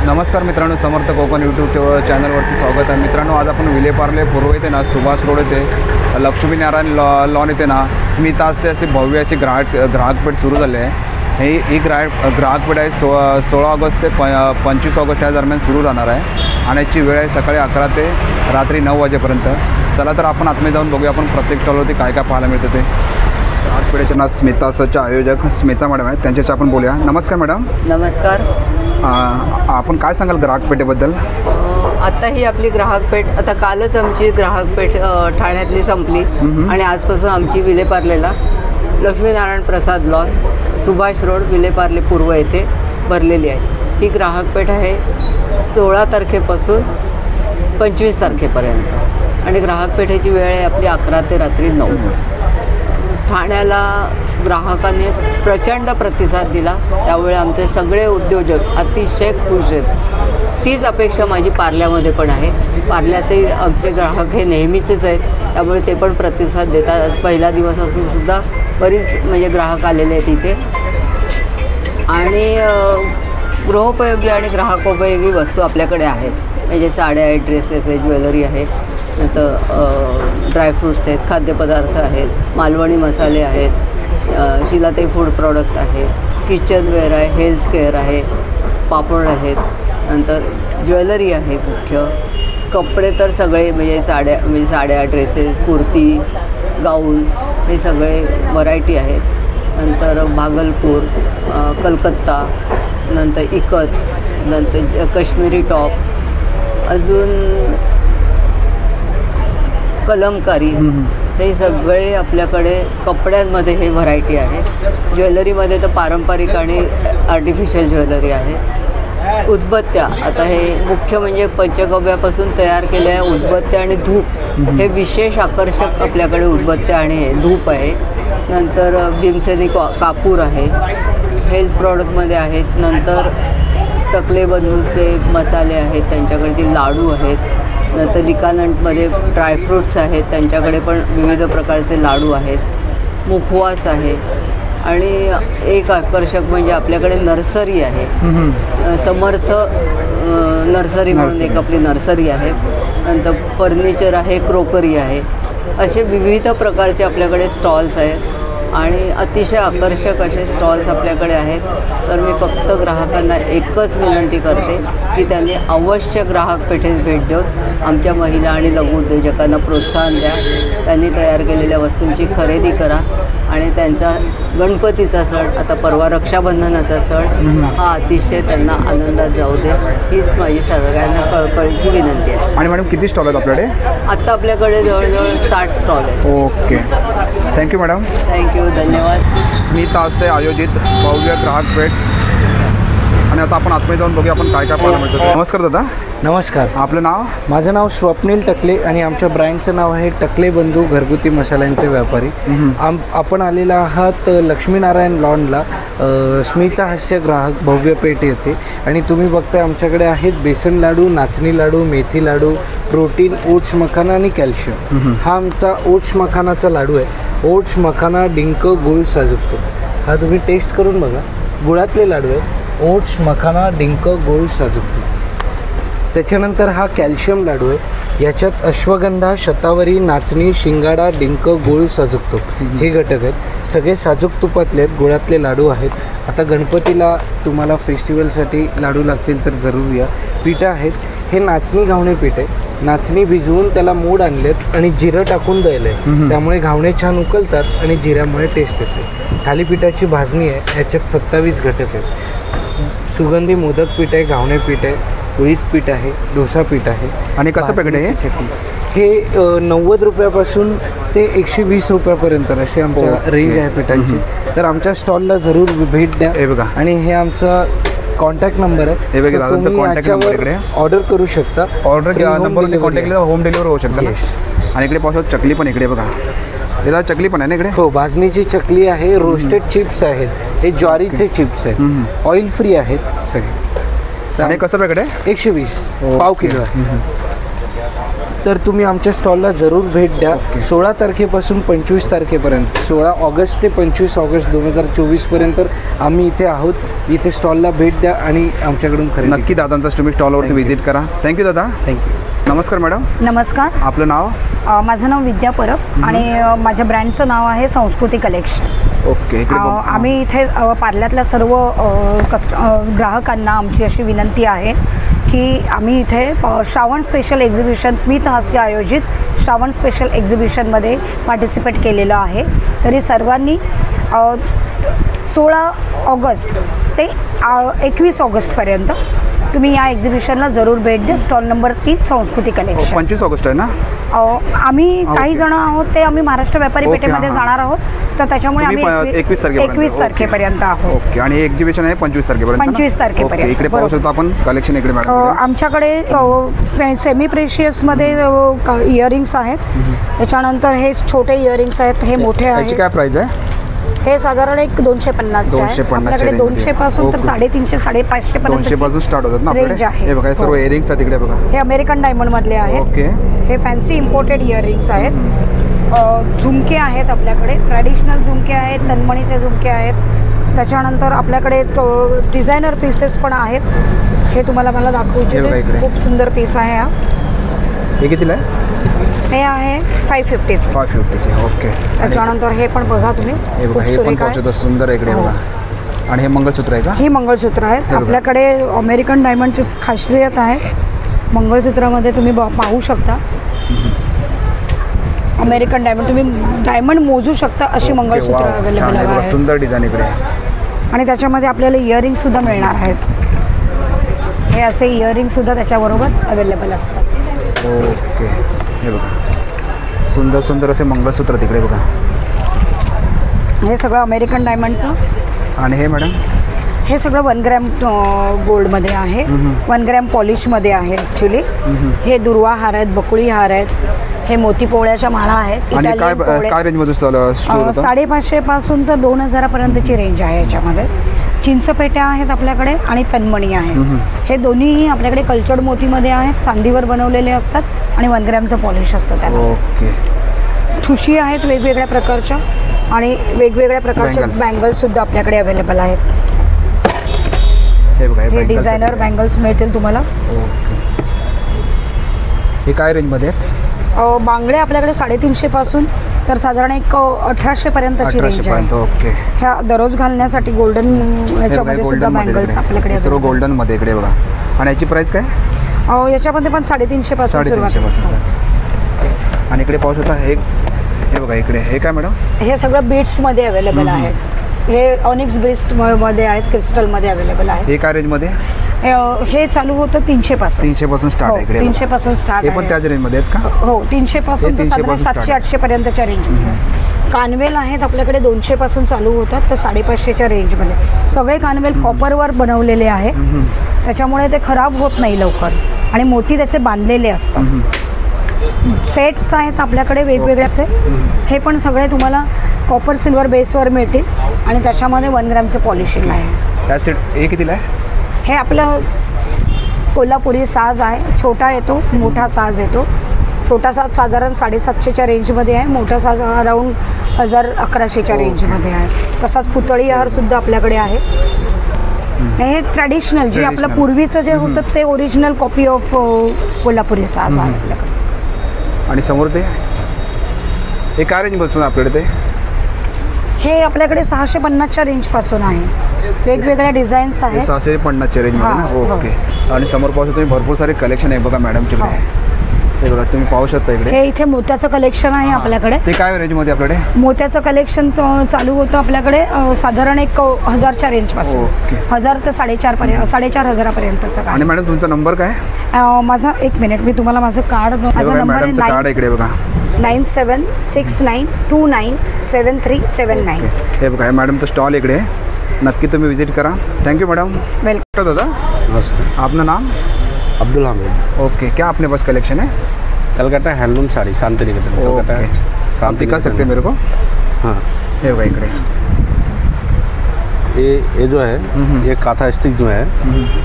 नमस्कार मित्रांनो, समर्थ कोकण यूट्यूब चॅनलवरती स्वागत आहे. मित्रांनो, आज आपण विलेपार्ले पूर्व येते ना, सुभाष रोड येथे लक्ष्मीनारायण लॉन येते ना, स्मिताचे अशी भव्य अशी ग्राहकपेठ सुरू झाली आहे. ही ग्राहकपेठ आहे 16 ऑगस्ट ते 25 ऑगस्ट या दरम्यान सुरू राहणार आहे आणि याची वेळ आहे सकाळी 11 ते रात्री 9 वाजेपर्यंत. चला तर आपण आतमध्ये जाऊन बघूया आपण प्रत्येक स्टॉलवरती काय काय पाहायला मिळतं ते. ग्राहकपेठेचे ना स्मितासच्या आयोजक स्मिता मॅडम आहेत, त्यांच्याशी आपण बोलूया. नमस्कार मॅडम. नमस्कार. आपण काय सांगाल ग्राहकपेठेबद्दल? आता ही आपली ग्राहकपेठ, आता कालच आमची ग्राहकपेठ ठाण्यातली संपली आणि आजपासून आमची विलेपार्लेला लक्ष्मीनारायण प्रसाद लॉन सुभाष रोड विलेपार्ले पूर्व येथे भरलेली आहे. ही ग्राहकपेठ आहे 16 तारखेपासून 25 तारखेपर्यंत आणि ग्राहकपेठेची वेळ आहे आपली 11 ते रात्री 9. ठाण्याला ग्राहकांनी प्रचंड प्रतिसाद दिला, त्यामुळे आमचे सगळे उद्योजक अतिशय खुश आहेत. तीच अपेक्षा माझी पार्ल्यामध्ये पण आहे. पार्ल्यातील आमचे ग्राहक हे नेहमीचेच आहेत, त्यामुळे ते पण प्रतिसाद देतात. आज पहिला दिवस असून सुद्धा बरीच म्हणजे ग्राहक आलेले आहेत इथे. आणि गृहोपयोगी आणि ग्राहकोपयोगी वस्तू आपल्याकडे आहेत, म्हणजे साड्या आहेत, ड्रेसेस आहेत, ज्वेलरी आहे, नंतर ड्रायफ्रूट्स आहेत, खाद्यपदार्थ आहेत, मालवणी मसाले आहेत, शिलाताई फूड प्रॉडक्ट आहे, किचनवेअर आहे, हेल्थ केअर आहे, पापड आहेत, नंतर ज्वेलरी आहे, मुख्य कपडे तर सगळे म्हणजे साड्या, ड्रेसेस, कुर्ती, गाऊन हे सगळे व्हरायटी आहेत. नंतर भागलपूर, कलकत्ता, नंतर इकत, नंतर काश्मीरी टॉप, अजून कलमकारी, हे सगळे आपल्याकडे कपड्यांमध्ये हे व्हरायटी आहे. ज्वेलरीमध्ये तर पारंपरिक आणि आर्टिफिशियल ज्वेलरी आहे. उदबत्त्या, आता हे मुख्य म्हणजे पंचगव्यापासून तयार केलेल्या उदबत्त्या आणि धूप हे विशेष आकर्षक आपल्याकडे उदबत्त्या आणि हे धूप आहे. नंतर भीमसेनी कापूर आहे, हेल्थ प्रॉडक्टमध्ये आहेत. नंतर टकले बंधूचे मसाले आहेत, त्यांच्याकडे ते लाडू आहेत. नंतर लिकानंटमध्ये ड्रायफ्रूट्स आहेत, त्यांच्याकडे पण विविध प्रकारचे लाडू आहेत. मुखवास आहे आणि एक आकर्षक म्हणजे आपल्याकडे नर्सरी आहे, समर्थ नर्सरी म्हणून एक आपली नर्सरी आहे. नंतर फर्निचर आहे, क्रोकरी आहे, असे विविध प्रकारचे आपल्याकडे स्टॉल्स आहेत आणि अतिशय आकर्षक असे स्टॉल्स आपल्याकडे आहेत. तर मी फक्त ग्राहकांना एकच विनंती करते की त्यांनी अवश्य ग्राहकपेठेस भेट देऊन आमच्या महिला आणि लघु उद्योजकांना प्रोत्साहन द्या. त्यांनी तयार केलेल्या वस्तूंची खरेदी करा आणि त्यांचा गणपतीचा सण, आता परवा रक्षाबंधनाचा सण, हा अतिशय त्यांना आनंदात जाऊ दे, हीच माझी सगळ्यांना कळकळीची विनंती आहे. आणि मॅडम किती स्टॉल आहेत आपल्याकडे? आत्ता आपल्याकडे जवळजवळ 60 स्टॉल आहेत. Okay, thank you madam. थँक्यू, धन्यवाद. स्मिताचे आयोजित भव्य ग्राहकपेठ. आणि आता आपण आतमध्ये जाऊन बघूया आपण काय काय पाहायला मिळतं. नमस्कार दादा. नमस्कार. आपलं नाव? माझं नाव स्वप्नील टकले आणि आमच्या ब्रँडचं नाव आहे टकले बंधू घरगुती मसाल्यांचे व्यापारी. आपण आलेला आहात लक्ष्मीनारायण लॉनला स्मिता हास्य ग्राहक भव्य पेठ येते आणि तुम्ही बघताय आमच्याकडे आहेत बेसन लाडू, नाचणी लाडू, मेथी लाडू, प्रोटीन, ओट्स मखाना आणि कॅल्शियम. हा आमचा ओट्स मखानाचा लाडू आहे. ओट्स मखाना, डिंक, गुळ, साजूक. हा तुम्ही टेस्ट करून बघा. गुळातले लाडू आहे. ओट्स मखाना, डिंक, गुळ, साजूक. त्याच्यानंतर हा कॅल्शियम लाडू आहे. याच्यात अश्वगंधा, शतावरी, नाचणी, शिंगाडा, डिंक, गुळ, साजूक तूप हे घटक आहेत. सगळे साजूक तुपातले आहेत, गुळातले लाडू आहेत. आता गणपतीला तुम्हाला फेस्टिवलसाठी लाडू लागतील तर जरूर या. पीठ आहेत, हे नाचणी घावणे पीठ आहे. नाचणी भिजवून त्याला मोड आणलेत आणि जिरं टाकून द्यायला आहे, त्यामुळे घावणे छान उकलतात आणि जिऱ्यामुळे टेस्ट येते. थालीपीठाची भाजणी आहे, याच्यात 27 घटक आहेत. सुगंधी मोदक पीठ आहे, घावणे पीठ आहे, उडीद पीठ आहे, डोसा पीठ आहे. आणि कसं पॅकेट आहे हे? 90 रुपयापासून ते 120 रुपयापर्यंत अशी आमच्या रेंज आहे पिठांची. तर आमच्या स्टॉलला जरूर भेट द्या. हे बघा, आणि हे आमचा कॉन्टॅक्ट नंबर आहे. हे बघा, दादांचा कॉन्टॅक्ट नंबर इकडे. ऑर्डर करू शकता. ऑर्डर नंबर कॉन्टॅक्ट केला होम डिलिव्हरी होऊ शकता. आणि इकडे पाहू चकली पण इकडे बघा. याला चकली पण आहे ना इकडे? हो, भाजणीची चकली आहे. रोस्टेड चिप्स आहेत, हे ज्वारीचे चिप्स आहेत, ऑइल फ्री आहेत सगळे. आणि कसं पॅकेट आहे? 120 पाव किलो आहे. तर तुम्ही आमच्या स्टॉलला जरूर भेट द्या. 16 तारखेपासून 25 तारखेपर्यंत, 16 ऑगस्ट ते 25 ऑगस्ट 2024पर्यंत आम्ही इथे आहोत. इथे स्टॉलला भेट द्या आणि आमच्याकडून खरेदी. नक्की दादांचा तुम्ही स्टॉलवरती व्हिजिट करा. थँक्यू दादा. थँक्यू. नमस्कार मॅडम. नमस्कार. आपलं नाव? माझं नाव विद्या परब आणि माझ्या ब्रँडचं नाव आहे संस्कृती कलेक्शन. ओके. इकडे बघ. आम्ही इथे पार्ल्यातल्या सर्व ग्राहकांना आमची अशी विनंती आहे की आम्ही इथे श्रावण स्पेशल एक्झिबिशन स्मित हास्य आयोजित श्रावण स्पेशल एक्झिबिशनमध्ये पार्टिसिपेट केलेलं आहे. तरी सर्वांनी 16 ऑगस्ट ते 21 ऑगस्टपर्यंत तुम्ही या एक्झिबिशनला जरूर भेट द्या. स्टॉल नंबर 3 संस्कृती कलेक्शन. 25 ऑगस्ट आहे ना? आम्ही काही जण आहोत ते आम्ही महाराष्ट्र व्यापारी ओके, पेठेमध्ये हां. जाणार आहोत, तर त्याच्यामुळे तुम्ही आम्ही 21 तारखेपर्यंत आहोत. ओके. आणि हे एक्झिबिशन आहे 25 तारखेपर्यंत ना? 25 तारखेपर्यंत. ओके. इकडे पाहू शकतो आपण कलेक्शन इकडे मॅडम. आमच्याकडे सेमी प्रेशियसमध्ये इयरिंग्स आहेत. त्याच्यानंतर हे छोटे इयरिंग्स आहेत, हे मोठे याची आहेत. काय प्राइस आहे? हे साधारण एक 250 आहे. 250 आपल्याकडे range 200 पासून तर ओके. 350 550 200 पासून स्टार्ट होतात ना रेंज आपल्याकडे? आहे. हे बघा, हे सर्व हो. इयरिंग्स आहेत इकडे बघा. हे अमेरिकन डायमंड मधले आहेत. ओके. हे फॅन्सी इम्पोर्टेड इयरिंग्स आहेत. झुमके आहेत आपल्याकडे, ट्रॅडिशनल झुमके आहेत, तन्मणीचे झुमके आहेत. त्याच्यानंतर आपल्याकडे डिझायनर पीसेस पण आहेत. हे तुम्हाला मला दाखवायचे हे बघा इकडे. खूप सुंदर पीस आहे हा. हे कितीला आहे? हे आहे 550चं. 550चे. ओके. त्याच्यानंतर हे पण बघा तुम्ही, हे बघा, खूप हे पण सुरेख पाहू शकता, आहे. सुंदर आहे इकडे हो. बघा. आणि हे मंगळसूत्र आहे का? ही मंगळसूत्र आहेत. हे बघा. आपल्याकडे अमेरिकन डायमंडची खासियत आहे. मंगळसूत्रामध्ये तुम्ही पाहू शकता अमेरिकन डायमंड, तुम्ही डायमंड मोजू शकता अशी मंगळसूत्र वाव, छान अवेलेबल आहे बघा, आहेत. सुंदर डिझाईन इकडे. आणि त्याच्यामध्ये आपल्याला इयरिंग सुद्धा मिळणार आहेत. हे असे इयरिंग सुद्धा त्याच्याबरोबर अवेलेबल असतात. ओके. हे बघा, सुंदर सुंदर असे मंगळसूत्र तिकडे बघा. हे सगळं अमेरिकन डायमंडचं. आणि हे मॅडम? हे सगळं 1 ग्रॅम गोल्डमध्ये आहे. 1 ग्रॅम पॉलिशमध्ये आहे ॲक्च्युली. हे दुर्वा हार आहेत, बकुळी हार आहेत. हे मोती पोवळ्याच्या माळा आहेत. आणि काय इटालियन पोवळे. काय रेंजमध्ये स्टोर होतं? 550 पासून तर 2000पर्यंतची रेंज आहे याच्यामध्ये. चिंचपेट्या आहेत आपल्याकडे आणि तन्मणी आहे. हे दोन्ही आपल्याकडे कल्चर्ड मोतीमध्ये आहेत, चांदीवर बनवलेले असतात आणि 1 ग्रॅमचं पॉलिश असतं त्याला. ओके. ठुशी आहेत वेगवेगळ्या प्रकारच्या आणि वेगवेगळ्या प्रकारच्या बँगल्स सुद्धा आपल्याकडे अवेलेबल आहेत. हे बघा, हे डिझायनर बँगल्स मिळतील तुम्हाला. ओके. हे काय रेंजमध्ये आहेत? बांगडे आपल्याकडे 350 पासून तर साधारण एक 1800 पर्यंतची रेंज 1800 आहे. पर्यंत. ओके. ह्या दररोज घालण्यासाठी गोल्डन याच्यामध्ये सुद्धा बँगल्स आपल्याकडे सर्व available गोल्डन मध्ये इकडे बघा. आणि याची प्राइस काय? याच्यामध्ये पण 350 पासून 350 पासून. आणि इकडे पाहू शकता हे बघा इकडे. हे काय मॅडम? हे सगळं बीट्समध्ये अवेलेबल आहे. हे ऑनिक्स बीट्स मध्ये आहेत, क्रिस्टलमध्ये अवेलेबल आहे. हे काय रेंजमध्ये? हे चालू होतं 300 पासून. 300 पासून स्टार्ट आहे इकडे. 300 पासून स्टार्ट हे आहे. पण त्याच रेंजमध्ये आहेत का? हो, 300 पासून हे तर 300 साधारण पासून 700-800 पर्यंतच्या रेंज. कानवेल आहेत आपल्याकडे 200 पासून चालू होतात तर 550च्या रेंजमध्ये. सगळे कानवेल कॉपरवर बनवलेले आहे, त्याच्यामुळे ते खराब होत नाही लवकर आणि मोती त्याचे बांधलेले असतात. सेट्स आहेत आपल्याकडे वेगवेगळ्याचे. हे पण सगळे तुम्हाला कॉपर सिल्वर बेसवर मिळतील आणि त्याच्यामध्ये 1 ग्रॅमचं पॉलिशिंग आहे. त्या सेट हे कितीला आहे? हे आपलं कोल्हापुरी साज आहे. छोटा येतो, मोठा साज येतो. छोटा साज साधारण 750च्या रेंजमध्ये आहे, मोठा साज अराऊंड 1000-1100च्या रेंजमध्ये आहे. तसाच पुतळी हारसुद्धा आपल्याकडे आहे. हे ट्रॅडिशनल जे आपलं पूर्वीचं जे होतं ते ओरिजिनल कॉपी ऑफ कोल्हापुरी साज आहे आपल्याकडे. आणि समोर ते हे काय रेंज बसून आपल्याकडे ते? हे आपल्याकडे 650च्या रेंजपासून आहे. वेगवेगळ्या डिझाईन्स आहेत. 650च्या रेंजमध्ये ना? हां, ओके. आणि समोर पाहू शकता तुम्ही भरपूर सारे कलेक्शन आहे बघा मॅडमच्याकडे. हे बघा तुम्ही पाहू शकता इकडे. हे इथे मोत्याचं कलेक्शन आहे आपल्याकडे. ते काय रेंजमध्ये आपल्याकडे? मोत्याचं कलेक्शन चालू होतं आपल्याकडे साधारण 1000च्या रेंजपासून. ओके. 1000 ते 4500पर्यंतचं. आणि मॅडम तुमचा नंबर काय? माझा 1 मिनिट, मी तुम्हाला माझं कार्ड. माझा नंबर मॅडमचं कार्ड इकडे बघा. 9769297379. हे बघा, मॅडमचं स्टॉल इकडे. नक्की तुम्ही विजिट करा. Thank you madam. वेलकम दादा, नमस्कार। अपना नाम? अब्दुल हामिद। ओके, क्या अपने पास कलेक्शन है? कलकत्ता हैंडलूम साड़ी शांतिनिकेतन। ओके, आप दिखा सकते हैं मेरे को? हाँ, ये भाई इकडे ये जो है ये काथा स्टिच जो है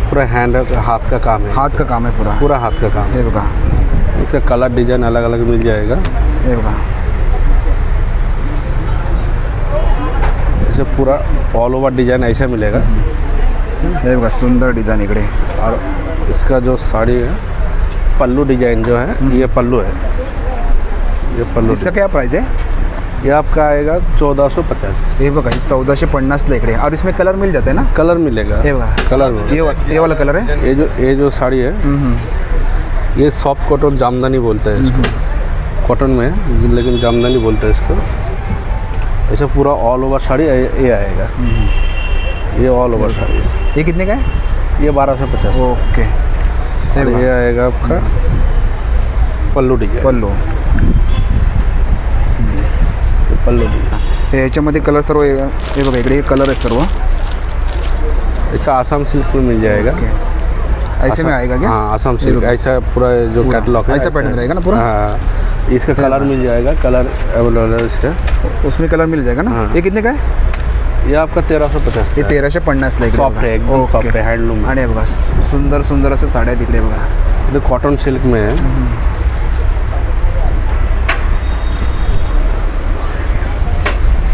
पूरा हैंड हाथ का काम है। हाथ का काम है पूरा? पूरा हाथ का काम हे बघा, इसका कलर डिजाइन अलग अलग मिल जाएगा। हे बघा, इसे पूरा ऑल ओवर डिजाइन ऐसा मिलेगा। हे बघा सुंदर डिझाईन इकडे। और इसका जो साड़ी है पल्लू डिजाइन जो है ये पल्लू है, ये पल्लू। इसका क्या प्राइस है? ये आपका आएगा 1450। हे बघा, 1450 इकडे। और इसमें कलर मिल जाते हैं ना? कलर मिलेगा, हे बघा, कलर ये वाला कलर है। ये जो साड़ी है ये सॉफ्ट कॉटन जामदानी बोलते हैं इसको, कॉटन में है लेकिन जामदानी बोलते हैं इसको। ऐसा पूरा ऑल ओवर साड़ी ये आएगा, ये ऑल ओवर साड़ी। ये कितने का है? ये 1250। ओके। और ये आएगा आपका पल्लू डिजाइन, पल्लू। पल्लू डिजाइन। याच्यामध्ये कलर सर्व हे बघा, इकडे कलर आहे सर्व। ऐसा आसाम सिल्क में मिल जाएगा। ऐसे में आएगा क्या? हाँ, आसाम सिल्क ऐसा पूरा जो पूरा कैटलॉग है ऐसा पैटर्न रहेगा ना पूरा? हाँ, इसका कलर मिल जाएगा, कलर अवेलेबल है इसका। उसमें कलर मिल जाएगा ना? हाँ। ये कितने का है? ये आपका 1350। ये 1350 ला सॉफ्ट है, एकदम सॉफ्ट है, हैंडलूम। आणि हे बघा सुंदर सुंदर असे साड्या तिकडे बघा। ये कॉटन सिल्क में है।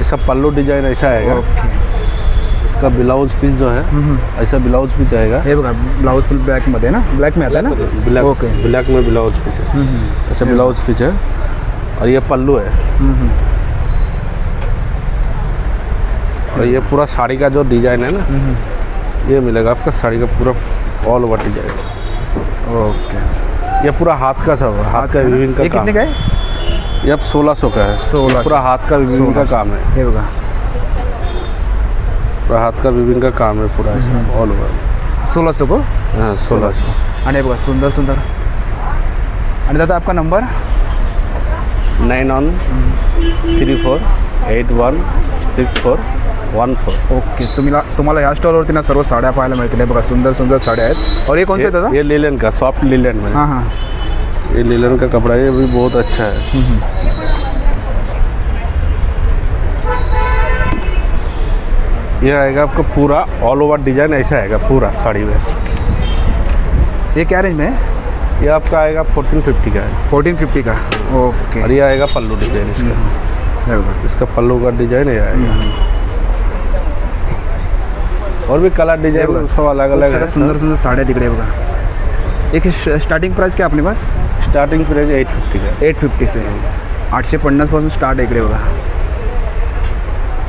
इसका पल्लू डिजाइन ऐसा आएगा। ओके। इसका ब्लाउज पीस जो है ऐसा ब्लाउज पीस आएगा। हे बघा, ब्लाउज फुल ब्लॅक मध्ये ना? ब्लॅक में आता है ना? Black, okay. ब्लैक में ब्लाउज पीस है, ऐसा ब्लाउज पीस है। और ये पल्लू है। और ये पूरा साड़ी का जो डिजाइन है ना ये मिलेगा आपका, साड़ी का पूरा ऑल ओवर डिजाइन। ओके। ये पूरा हाथ का सब है, हाथ का विविंग का ये काम कितने का है। है? ये अब 1600 का है। 1600। पूरा हाथ का विविंग का काम है, हे बघा, पूरा हाथ का विविंग का काम है पूरा ऐसा ऑल ओवर। 1600 को? हाँ, 1600। आणि हे बघा सुंदर सुंदर। आणि दादा आपका नंबर? 9134816414। ओके। तुम्हाला ह्या स्टॉलवरती ना सर्व साड्या पाहायला मिळतील। हे बघा सुंदर सुंदर साड्या आहेत। और ये कौन से दादा? ये लिलन का, सॉफ्ट लिलन में। हाँ हाँ। ये लिलन का कपड़ा ये भी बहुत अच्छा है। ये आएगा आपका पूरा ऑल ओवर डिजाइन ऐसा आएगा पूरा साड़ी में। ये क्या रेंज में है? ये आपका आएगा 1450 का है। 1450 का? ओके। और ये आएगा पल्लू डिजाइन इसका। हे बघा, इसका पल्लू का डिजाइन ये आएगा। और भी कलर डिजाइन सब अलग अलग साऱ्या है। सुंदर सुंदर साड्या तिकडे बघा। एक स्टार्टिंग प्राइस क्या अपने पास? स्टार्टिंग प्राइस 850 का। 850 से 850 पासून स्टार्ट आहे इकडे बघा।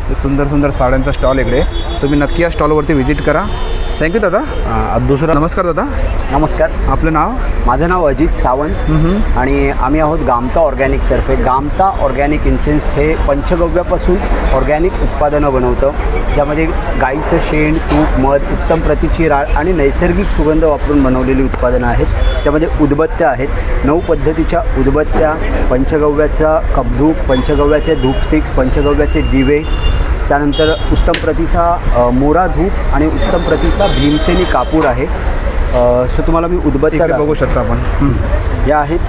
हे सुंदर सुंदर साड्यांचा स्टॉल इकडे, तुम्ही नक्की या स्टॉलवरती व्हिजिट करा। थँक्यू दादा। हाँ, दूसरा नमस्कार दादा, नमस्कार, आपलं नाव? माझं नाव अजित सावंत आणि आम्ही आहोत गामता ऑर्गॅनिकतर्फे। गामता ऑर्गॅनिक इन्सेन्स हे पंचगव्यापासून ऑर्गॅनिक उत्पादनं बनवतं, ज्यामध्ये गाईचं शेण, तूप, मध, उत्तम प्रतीची राळ आणि नैसर्गिक सुगंध वापरून बनवलेली उत्पादनं आहेत। त्यामध्ये उदबत्त्या आहेत, 9 पद्धतीच्या उदबत्त्या, पंचगव्याचा कपधूप, पंचगव्याचे धूप स्टिक्स, पंचगव्याचे दिवे, त्यानंतर उत्तम प्रतीचा मोरा धूप आणि उत्तम प्रतीचा भीमसेनी कापूर आहे। सो तुम्हाला मी उदबत्त्या इकडे बघू शकता आपण। या आहेत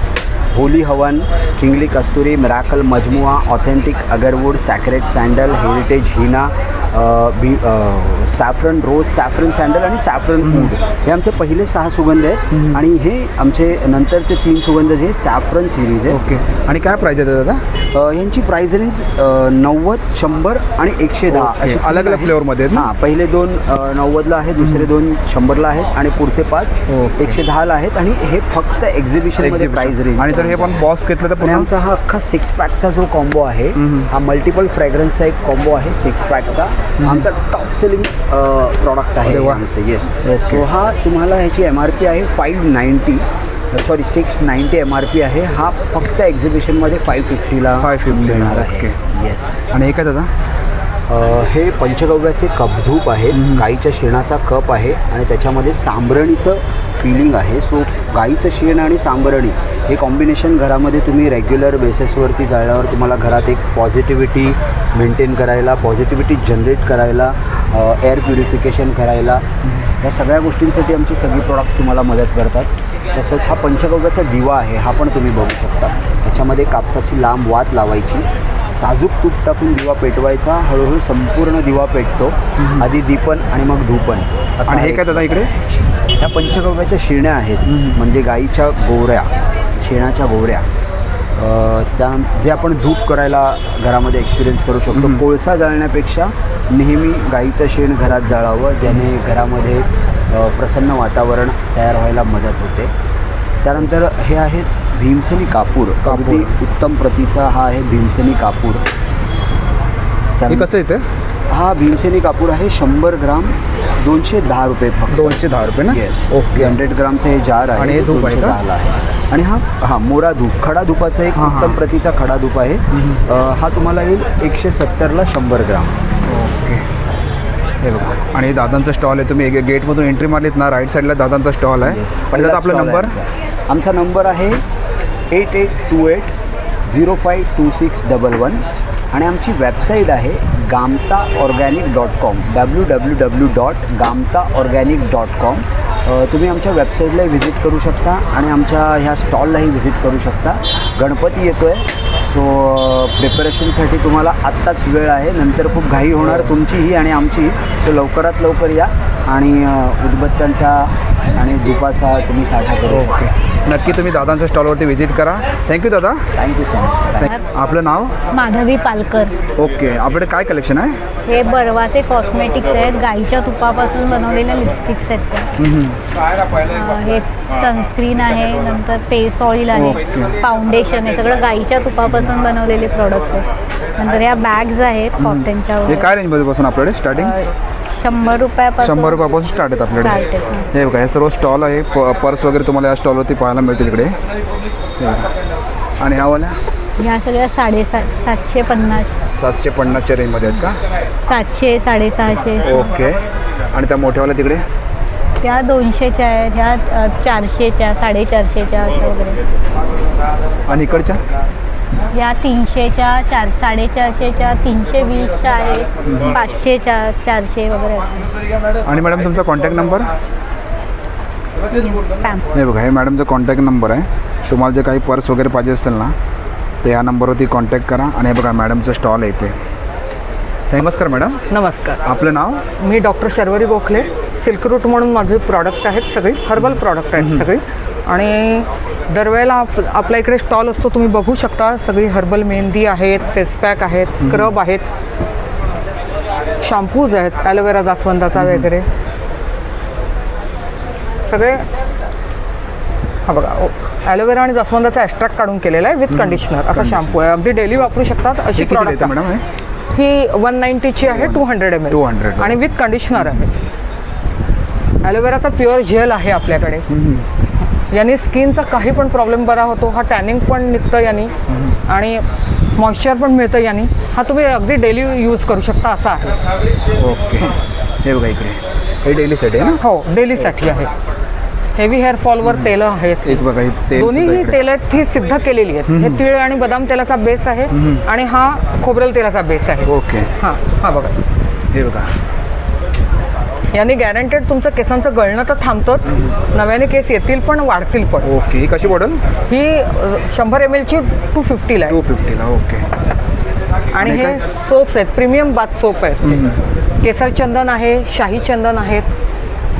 holy Havan, kingly Kasturi, miracle Majmua, authentic agarwood, sacred sandal, heritage Hina, saffron rose, saffron sandal आणि सॅफ्रन फूड हे आमचे पहिले 6 सुगंध आहेत। आणि हे आमचे नंतरचे 3 सुगंध जे सॅफ्रन सिरीज आहे। ओके। आणि काय प्राइस आहे दादा? यांची प्राइस रेंज 90, 100 आणि 110 अशी अलग अलग फ्लेवरमध्ये आहेत ना? हां, पहिले 2 90ला आहेत, दुसरे 2 100ला आहेत आणि पुढचे 5 110ला आहेत। आणि हे फक्त एक्झिबिशनमध्ये प्राइस रेंज। आणि तर हे पण बॉक्स घेतलं तर आणि पुन्हा आमचा हा अख्खा 6 पॅकचा जो कॉम्बो आहे हा मल्टिपल फ्रॅग्रन्सचा एक कॉम्बो आहे 6 पॅकचा। आमचा टॉप सेलिंग प्रॉडक्ट आहे आमचं। येस। सो हा तुम्हाला ह्याची MRP आहे 590, सॉरी 690 MRP आहे। हा फक्त एक्झिबिशनमध्ये 550ला 550 मिळणार आहे। ओके। येस। आणि हे काय दादा? हे पंचगव्याचे कपधूप आहेत, गाईच्या शेणाचा कप आहे आणि त्याच्यामध्ये सांबरणीचं फिलिंग आहे। सो गाईचं शेण आणि सांबरणी हे कॉम्बिनेशन घरामध्ये तुम्ही रेग्युलर बेसिसवरती जाळल्यावर तुम्हाला घरात एक पॉझिटिव्हिटी मेंटेन करायला, पॉझिटिव्हिटी जनरेट करायला, एअर प्युरिफिकेशन करायला, या सगळ्या गोष्टींसाठी आमची सगळी प्रॉडक्ट्स तुम्हाला मदत करतात। तसंच हा पंचगव्याचा दिवा आहे, हा पण तुम्ही बघू शकता। त्याच्यामध्ये कापसाची लांब वात लावायची, साजूक तूप टाकून दिवा पेटवायचा, हळूहळू संपूर्ण दिवा पेटतो, आधी दीपन आणि मग धूपन। आणि हे काय दादा इकडे? ह्या पंचगव्याच्या शिण्या आहेत, म्हणजे गाईच्या गोवऱ्या, शेणाच्या गोवऱ्या, त्या जे आपण धूप करायला घरामध्ये एक्सपिरियन्स करू शकतो. कोळसा जाळण्यापेक्षा नेहमी गाईचं शेण घरात जाळावं, ज्याने घरामध्ये प्रसन्न वातावरण तयार व्हायला मदत होते. त्यानंतर हे आहेत भीमसेनी कापूर. अगदी उत्तम प्रतीचा हा आहे भीमसेनी कापूर. हे कसं येतं? हा भीमसेनी कापूर आहे 100 ग्राम 210 रुपये फक्त. 210 रुपये ना? येस. ओके. 100 ग्रामचं हे जार आहे. आणि हे धूप आहे का? 210 आहे. आणि हा मोरा धूप, खडा धुपाचा एक उत्तम प्रतीचा खडा धूप आहे. हा तुम्हाला येईल 170ला 100 ग्राम. ओके. हे बघा. आणि दादांचा स्टॉल आहे. तुम्ही गेटमधून एंट्री मारलीत ना, राईट साईडला दादांचा स्टॉल आहे. आणि दादा आपला नंबर? आमचा नंबर आहे 8828052611. आणि आमची वेबसाईट आहे gamtaorganic.com, www.gamtaorganic.com. तुम्ही आमच्या वेबसाईटला व्हिजिट करू शकता आणि आमच्या ह्या स्टॉललाही व्हिजिट करू शकता. गणपती येतो आहे, सो प्रिपरेशनसाठी तुम्हाला आत्ताच वेळ आहे, नंतर खूप घाई होणार तुमचीही आणि आमची. सो लवकरात लवकर या आणि उदबत्त्यांचा आणि धुपाचा तुम्ही साठा करू. ओके. नक्की तुम्ही दादांच्या स्टॉलवरती व्हिजिट करा. थँक्यू दादा. Thank you so much. आपलं नाव? माधवी पालकर. ओके. आपल्याकडे काय कलेक्शन आहे? हे बर्वाचे कॉस्मेटिक्स आहेत, गाईच्या तुपापासून बनवलेले लिपस्टिक्स आहेत त्या. हे सनस्क्रीन आहे, नंतर फेस ऑइल आहे, फाउंडेशन आहे, सगळं गाईच्या तुपापासून बनवलेले प्रोडक्ट्स आहेत. नंतर ह्या बॅग्स आहेत कॉटनच्या. हे काय रेंजमध्ये पासून आपल्याकडे स्टार्टिंग? 100 रुपयापासून 100 रुपयापासून स्टार्ट आहेत आपल्याकडे. स्टार्ट आहेत. हे बघा, हे सर्व स्टॉल आहे. पर्स वगैरे तुम्हाला या स्टॉलवरती पाहायला मिळतील इकडे. आणि ह्यावाल्या ह्या सगळ्या 750. 750च्या रेंजमध्ये आहेत का? 700, 650. ओके. आणि त्या मोठ्यावाल्या तिकडे? त्या 200च्या आहेत, ह्या 400च्या, 450च्या वगैरे. आणि इकडच्या? या 300च्या, 400-450च्या, 320च्या आहेत, 500च्या, 400 वगैरे. आणि मॅडम तुमचा कॉन्टॅक्ट नंबर? हे बघा, हे मॅडमचा कॉन्टॅक्ट नंबर आहे. तुम्हाला जे काही पर्स वगैरे पाहिजे असेल ना, तर या नंबरवरती कॉन्टॅक्ट करा. आणि हे बघा, मॅडमचं स्टॉल आहे इथे. नमस्कार मॅडम. नमस्कार. आपलं नाव? मी doctor Sharvari Gokhale. Silk route म्हणून माझे प्रॉडक्ट आहेत, सगळी हर्बल प्रॉडक्ट आहेत सगळी. आणि दरवेळेला आपल्या इकडे स्टॉल असतो, तुम्ही बघू शकता. सगळी हर्बल मेहंदी आहेत, फेसपॅक आहेत, स्क्रब आहेत, शॅम्पूज आहेत, ॲलोवेरा जास्वंदाचा वगैरे सगळे. हा बघा, ॲलोवेरा आणि जास्वंदाचा एक्स्ट्रॅक्ट काढून केलेला आहे विथ कंडिशनर. असा शॅम्पू आहे, अगदी डेली वापरू शकतात अशी प्रॉडक्ट. मॅडम ही 190ची आहे, 200 ml 200 आणि विथ कंडिशनर आहे. ॲलोवेराचा प्युअर जेल आहे आपल्याकडे. याने स्किनचा काही पण प्रॉब्लेम बरा होतो. हा टॅनिंग पण निघतं याने आणि मॉइश्चर पण मिळतं याने. हा तुम्ही अगदी डेली यूज करू शकता असा आहे. ओके. हे बघा इकडे, हे डेलीसाठी आहे ना? हो, डेलीसाठी आहे. हेवी हेअरफॉलवर तेलं आहेत. एक बघा, हे तेल दोन्ही तेल आहेत ती सिद्ध केलेली आहेत. हे तीळ आणि बदाम तेलाचा बेस आहे आणि हा खोबरेल तेलाचा बेस आहे. ओके. हा बघा, हे बघा, याने गॅरंटेड तुमचं केसांचं गळणं तर थांबतोच, नव्याने केस येतील पण वाढतील पण. ओके. ही कशी बॉटल? ही 100 mlची 250ला आहे. 250ला. ओके. आणि हे सोप्स आहेत, प्रीमियम बाथ सोप आहेत. केसर चंदन आहे, शाही चंदन आहेत.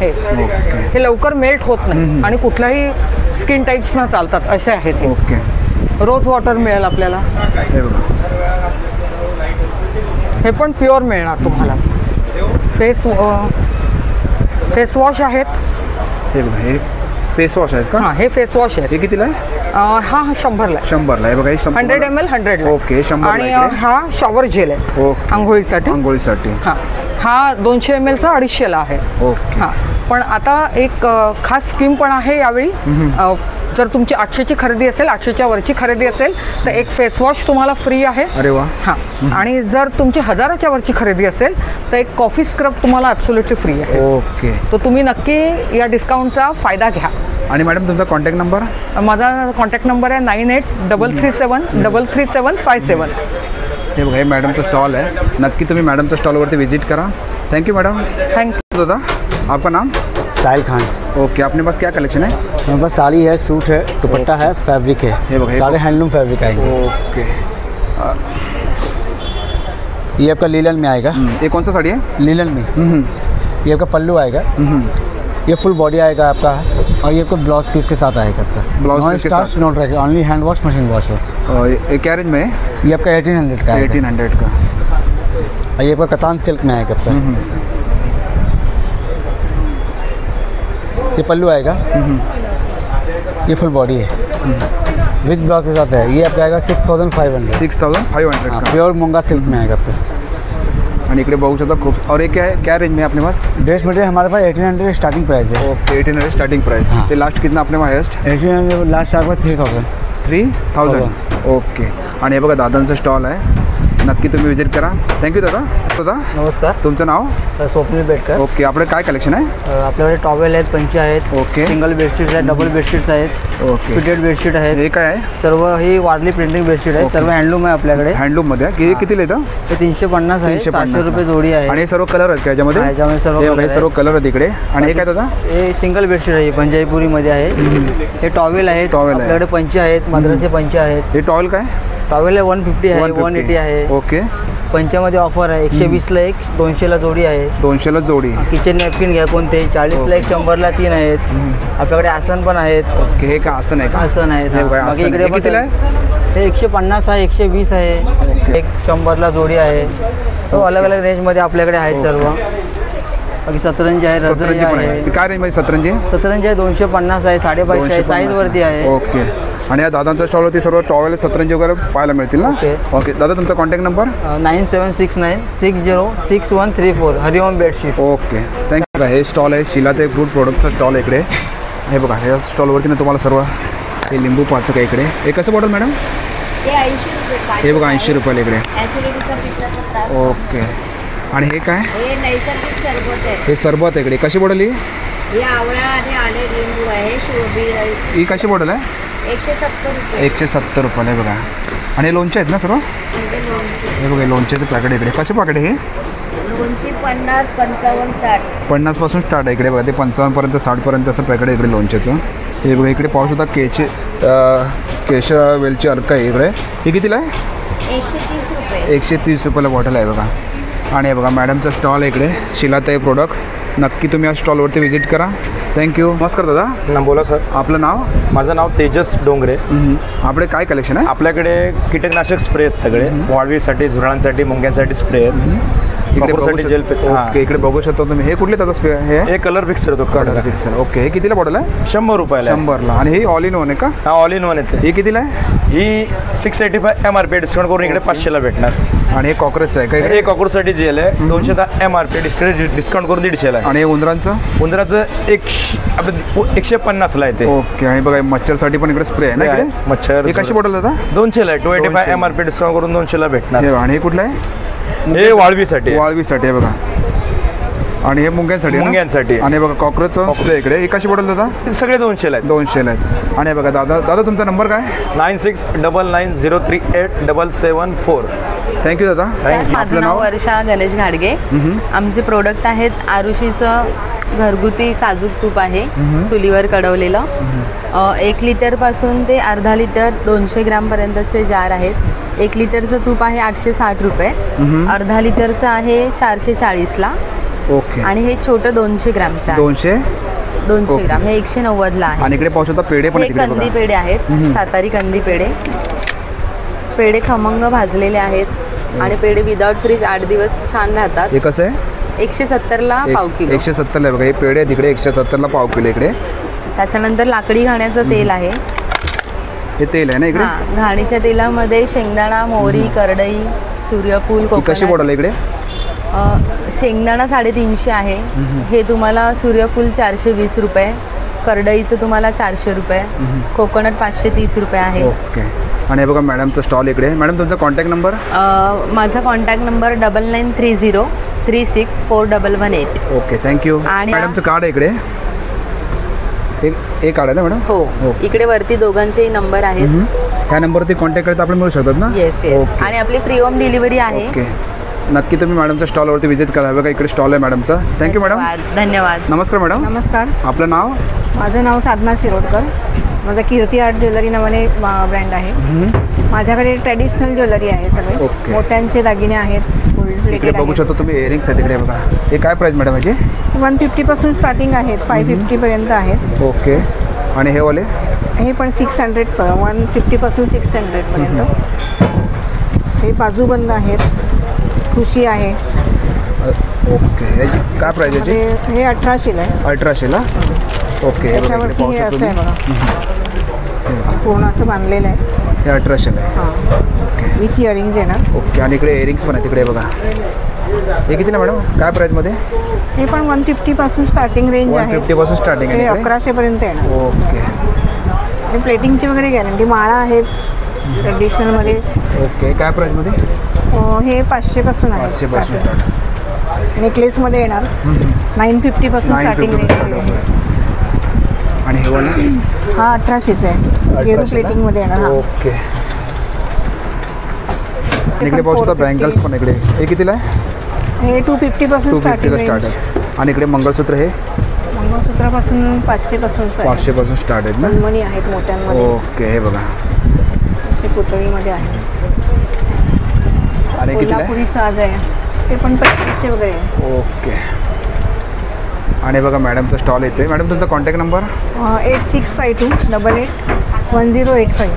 हे लवकर मेल्ट होत नाही आणि कुठल्याही स्किन टाईप्सना चालतात असे आहेत हे. ओके. रोज वॉटर मिळेल आपल्याला. हे बघा, हे पण प्युअर मिळणार तुम्हाला. फेस वॉश आहेत. हे बघा, हे फेस वॉश आहेत का? हां, हे फेस वॉश आहे. हे कितीला आहे? हा 100ला आहे. 100ला. हे बघा, हे 100 ml 100ला. ओके. 100 आणि हा शॉवर जेल आहे. ओके. आंघोळीसाठी. आंघोळीसाठी. हा 200 mlचा 250ला आहे. ओके. पण आता एक खास स्कीम पण आहे यावेळी. जर तुमची 800ची खरेदी असेल, 800च्या वरची खरेदी असेल तर एक फेस वॉश तुम्हाला फ्री आहे. अरे वा. आणि जर तुमची 1000च्या वरची खरेदी असेल तर एक कॉफी स्क्रब तुम्हाला ॲब्सोल्युटली फ्री आहे. ओके. तर तुम्ही नक्की या डिस्काउंटचा फायदा घ्या. आणि मॅडम तुमचा कॉन्टॅक्ट नंबर? माझा कॉन्टॅक्ट नंबर आहे 9833733757. हे बघा, हे मॅडमचा स्टॉल आहे. नक्की तुम्ही मॅडमच्या स्टॉलवरती व्हिजिट करा. Thank you madam. थैंक दादा, आपका नाम? साहिल खान। ओके, अपने पास क्या कलेक्शन है? मेरे पास साड़ी है, सूट है, दुपट्टा है, फैब्रिक है, सारे हैंडलूम फैब्रिक आएंगे। ओके, ये आपका लीलन में आएगा। ये कौन सा साड़ी है? लीलन में। ये आपका पल्लू आएगा, ये फुल बॉडी आएगा आपका और ये आपको ब्लाउज पीस के साथ आएगा आपका। ब्लाउज पीस के साथ, not dry, only hand wash machine wash है। और ये क्या रेंज में है? ये आपका 1800 का है। 1800 का। और ये आपका कतान सिल्क में आएगा आपका। ये पल्लू आएगा, ये फुल बॉडी है विद ब्लाउज के साथ है। ये आपका आएगा 6500। 6500 का। प्योर मूंगा सिल्क में आएगा आपका। आणि इकडे बघू शकता खूप। और ये क्या है, क्या रेंज में है अपने पास? ड्रेस मटेरियल हमारे पास 1800 स्टार्टिंग प्राइस है। Okay, 1800 starting price. हाँ। ते लास्ट कितना अपने पास हायेस्ट? 1800 लास्ट आपका 3000। 3000। ओके। आणि हे बघा दादांचं स्टॉल आहे, नक्की तुम्ही विजिट करा। थँक्यू दादा। दादा नमस्कार, तुमचं नाव? स्वप्नील बेटकर। ओके, आपल्याकडे काय कलेक्शन आहे? आपल्याकडे टॉवेल आहेत, पंचे आहेत, ओके, सिंगल बेडशीट्स आहेत, डबल बेडशीट्स आहेत, ओके, फिटेड बेडशीट आहेत। हे काय आहे? सर्व ही वारली प्रिंटिंग बेडशीट आहे, सर्व हँडलूम आहे आपल्याकडे। हँडलूममध्ये हे कितीला येतं? हे 350 आहे, 700 रुपये जोडी आहे। आणि हे सर्व कलर आहेत का याच्यामध्ये? याच्यामध्ये सर्व हे color हे सर्व कलर आहेत इकडे। आणि हे काय दादा? हे सिंगल बेडशीट आहे, पंजाबीपुरीमध्ये आहे। हे टॉवेल आहेत, टॉवेल आहे। आपल्याकडे पंचे आहेत, मद्रासी पंचे आहेत। हे टॉवेल काय? टॉवेल 150 आहे, 180 आहे। ओके, पंच्यामध्ये ऑफर आहे, 120ला एक, 200ला जोडी आहे। 200ला जोडी। किचन नॅपकिन घ्या कोणते, 40ला एक, 100ला 3 आहेत। आपल्याकडे आसन पण आहेत। ओके, हे का आसन आहे का? आसन आहेत। हे बघा, बाकी आसन आहे. इकडे हे कितीला आहे? हे 150 आहे, 120 आहे, एक 100ला जोडी आहे। तो अलग अलग रेंजमध्ये आपल्याकडे आहेत सर्व। बाकी सतरंजी आहे, रजनी सतरंजी पण आहे। आहे। ती काय रेंजमध्ये सतरंजी? सतरंजी आहे 250 आहे, 550 आहे, साईज वरती आहे। ओके। आणि या दादांच्या स्टॉलवरती सर्व टॉवेल सतरंजी वगैरे पाहायला मिळतील ना? ओके. ओके दादा, तुमचा कॉन्टॅक्ट नंबर? 9769606134 हरिओम बेडशीट। Okay, thank you. हे स्टॉल आहे शिलाते फूड प्रोडक्टचा स्टॉल आहे इकडे। हे बघा, ह्या स्टॉलवरती ना तुम्हाला सर्व हे लिंबू पाचक आहे इकडे। हे कसं बॉटल मॅडम? हे बघा 80 रुपयाला इकडे। ओके। आणि हे काय? नैसर्गिक सरबत आहे। हे सरबत आहे इकडे। कशी बॉटल ही? हे आवळा आणि आले लिंबू आहे, शोभी आहे। ही कशी बॉटल आहे? 170 रुपये। 170 रुपयाला आहे बघा। आणि हे लोणचे आहेत ना सर्व? हे बघा, लोणच्याचे पॅकेट इकडे। कसे पॅकेट आहे हे? लोणची 50, 55, 60। 50 पासून स्टार्ट आहे इकडे बघा। ते 55 पर्यंत 60 पर्यंत असं पॅकेट आहे इकडे लोणच्याचं। हे बघा इकडे पाहू शकता केशर वेलची अर्क आहे इकडे। हे कितीला आहे? 130 रुपये। 130 रुपयाला बॉटल आहे बघा। आणि हे बघा मॅडमचा स्टॉल आहे इकडे, शिलाताई प्रोडक्ट्स। नक्की तुम्ही या स्टॉलवरती व्हिजिट करा। थँक्यू। नमस्कार दादा। ना बोला सर। आपलं नाव? माझं नाव तेजस डोंगरे। आपले काय कलेक्शन आहे? आपल्याकडे कीटकनाशक स्प्रे आहेत सगळे, वाळवीसाठी, झुरळांसाठी, मुंग्यांसाठी स्प्रे आहेत, इकडे कॉपरसाठी जेल पेन। ओके, इकडे बघू शकतो तुम्ही। हे कुठले दादा स्प्रे? हे कलर फिक्सर होतो, कलर फिक्सर। ओके, हे कितीला बॉटल आहे? 100 रुपयाला। 100ला। आणि हे ऑल इन वन आहे का? हा, ऑल इन वन येते। हे कितीला आहे? ही 685 MRP डिस्काउंट करून इकडे 500ला भेटणार। आणि हे कॉकरोचचं आहे का? हे कॉकरोचसाठी जेल आहे, 210 MRP डिस्काउंट करून 150ला आहे। आणि हे उंदरांचं? उंदराचं 150ला येते। ओके। आणि बघा मच्छरसाठी पण इकडे स्प्रे आहे ना इकडे? मच्छर। हे कशी बॉटल दादा? 200ला आहे, 285 MRP डिस्काउंट करून 200ला भेटणार। आणि हे कुठलं आहे? हे वाळवीसाठी। वाळवीसाठी आहे बघा। आणि हे मुंग्यांसाठी? मुंग्यांसाठी। आणि बघा कॉकरोचचं स्प्रे इकडे। हे कशी बॉटल दादा? सगळे 200ला आहेत। 200ला आहेत। आणि बघा दादा तुमचा नंबर काय? 9699038774। थँक्यू दादा। माझं नाव वर्षा गणेश घाडगे। आमचे प्रोडक्ट आहेत आरुषीचं घरगुती साजूक तूप आहे, चुलीवर कढवलेलं। 1 लिटरपासून ते अर्धा लिटर 200 ग्रामपर्यंतचे जार आहेत। 1 लिटरचं तूप आहे 860 रुपये, अर्धा लिटरचं आहे 440ला। ओके। आणि हे छोटं 200 ग्रामचं आहे। 200 ग्राम हे 190ला आहे। आणि इकडे पाहू शकता पेढे पण हे कंदी पेढे आहेत, सातारी कंदी पेढे। पेढे खमंग भाजलेले आहेत आणि पेढे विदाउट फ्रीज 8 दिवस छान राहतात। हे कसं आहे? 170ला पाव किलो। 170ला बघा हे पेढे आहेत इकडे, 170ला पाव किलो इकडे। त्याच्यानंतर लाकडी घाण्याचं तेल आहे। हे तेल आहे ना इकडे? हां, घाणीच्या तेलामध्ये शेंगदाणा, मोहरी, करडई, सूर्यफूल, कशी कोकोनट। बॉटल इकडे? शेंगदाणा 350 आहे। हे तुम्हाला सूर्यफूल 420 रुपये, करडईचं तुम्हाला 400 रुपये, कोकोनट 530 रुपये आहे। ओके। आणि हे बघा मॅडमचं स्टॉल इकडे। मॅडम तुमचा कॉन्टॅक्ट नंबर? माझा कॉन्टॅक्ट नंबर 9930364118। Okay, thank you. आणि मॅडमचं कार्ड आहे इकडे, एक कार्ड आहे ना मॅडम? हो, इकडे वरती दोघांचेही नंबर आहेत। ह्या नंबरवरती कॉन्टॅक्ट करता आपण मिळू शकतात ना? Yes yes. आणि आपली फ्री होम डिलिव्हरी आहे। ओके, नक्की तुम्ही मॅडमच्या स्टॉलवरती व्हिजिट करा। बघा इकडे स्टॉल आहे मॅडमचा। Thank you madam. धन्यवाद। नमस्कार मॅडम। नमस्कार। आपलं नाव? माझं नाव साधना शिरोडकर। माझा कीर्ती आर्ट ज्वेलरी नावाने ब्रँड आहे। माझ्याकडे ट्रॅडिशनल ज्वेलरी आहे सगळे। मोत्यांचे दागिने आहेत, इकडे बघू शकतो तुम्ही इयरिंग्स आहेत तिकडे बघा. हे काय प्राईस मॅडम याची? 150 पासून स्टार्टिंग आहेत, 550 पर्यंत आहेत. ओके. आणि हे वाले? हे पण 600 150 पासून 600 पर्यंत. हे बाजूबंद आहेत, ठुशी आहे. ओके. याची काय प्राईस याची? हे 1800 आहे. 1800ला. ओके. त्याच्यावरती हे असं आहे बघा, पूर्ण असं बांधलेलं आहे. हे 1800ला आहे. हां. ओके. विथ इयरिंग्स आहे ना. ओके. आणि इकडे इयरिंग्स पण आहे तिकडे बघा. हे कितीला मॅडम? काय प्राईसमध्ये? हे पण 150 पासून स्टार्टिंग रेंज आहे. 150 पासून स्टार्टिंग आहे. हे 1100 पर्यंत आहे. ओके. आणि प्लेटिंगची वगैरे गॅरंटी. माळा आहेत ट्रेडिशनलमध्ये. ओके. काय प्राईसमध्ये? हे 500 पासून आहे. 500 पासून. नेकलेसमध्ये येणार 950 पासून स्टार्टिंग रेंज आहे. आणि हे वाला? हा 1800च आहे. गेरू प्लेटिंगमध्ये येणार. ओके. इकडे पाहू शकता बँगल्स पण इकडे. हे कितीला आहे? हे 250 पासून स्टार्टिंग रेंज. स्टार्ट. आणि इकडे मंगळसूत्र हे मंगळसूत्रापासून 500 पासून 500 पासून स्टार्ट आहेत ना. मणी आहेत मोठ्यांमध्ये. ओके. हे बघा असे पुतळीमध्ये आहे. आणि कितीला? कोल्हापुरी साज आहे, ते पण 2500 वगैरे आहे. ओके. आणि बघा मॅडमचा स्टॉल येते. मॅडम तुमचा कॉन्टॅक्ट नंबर? 8652881085.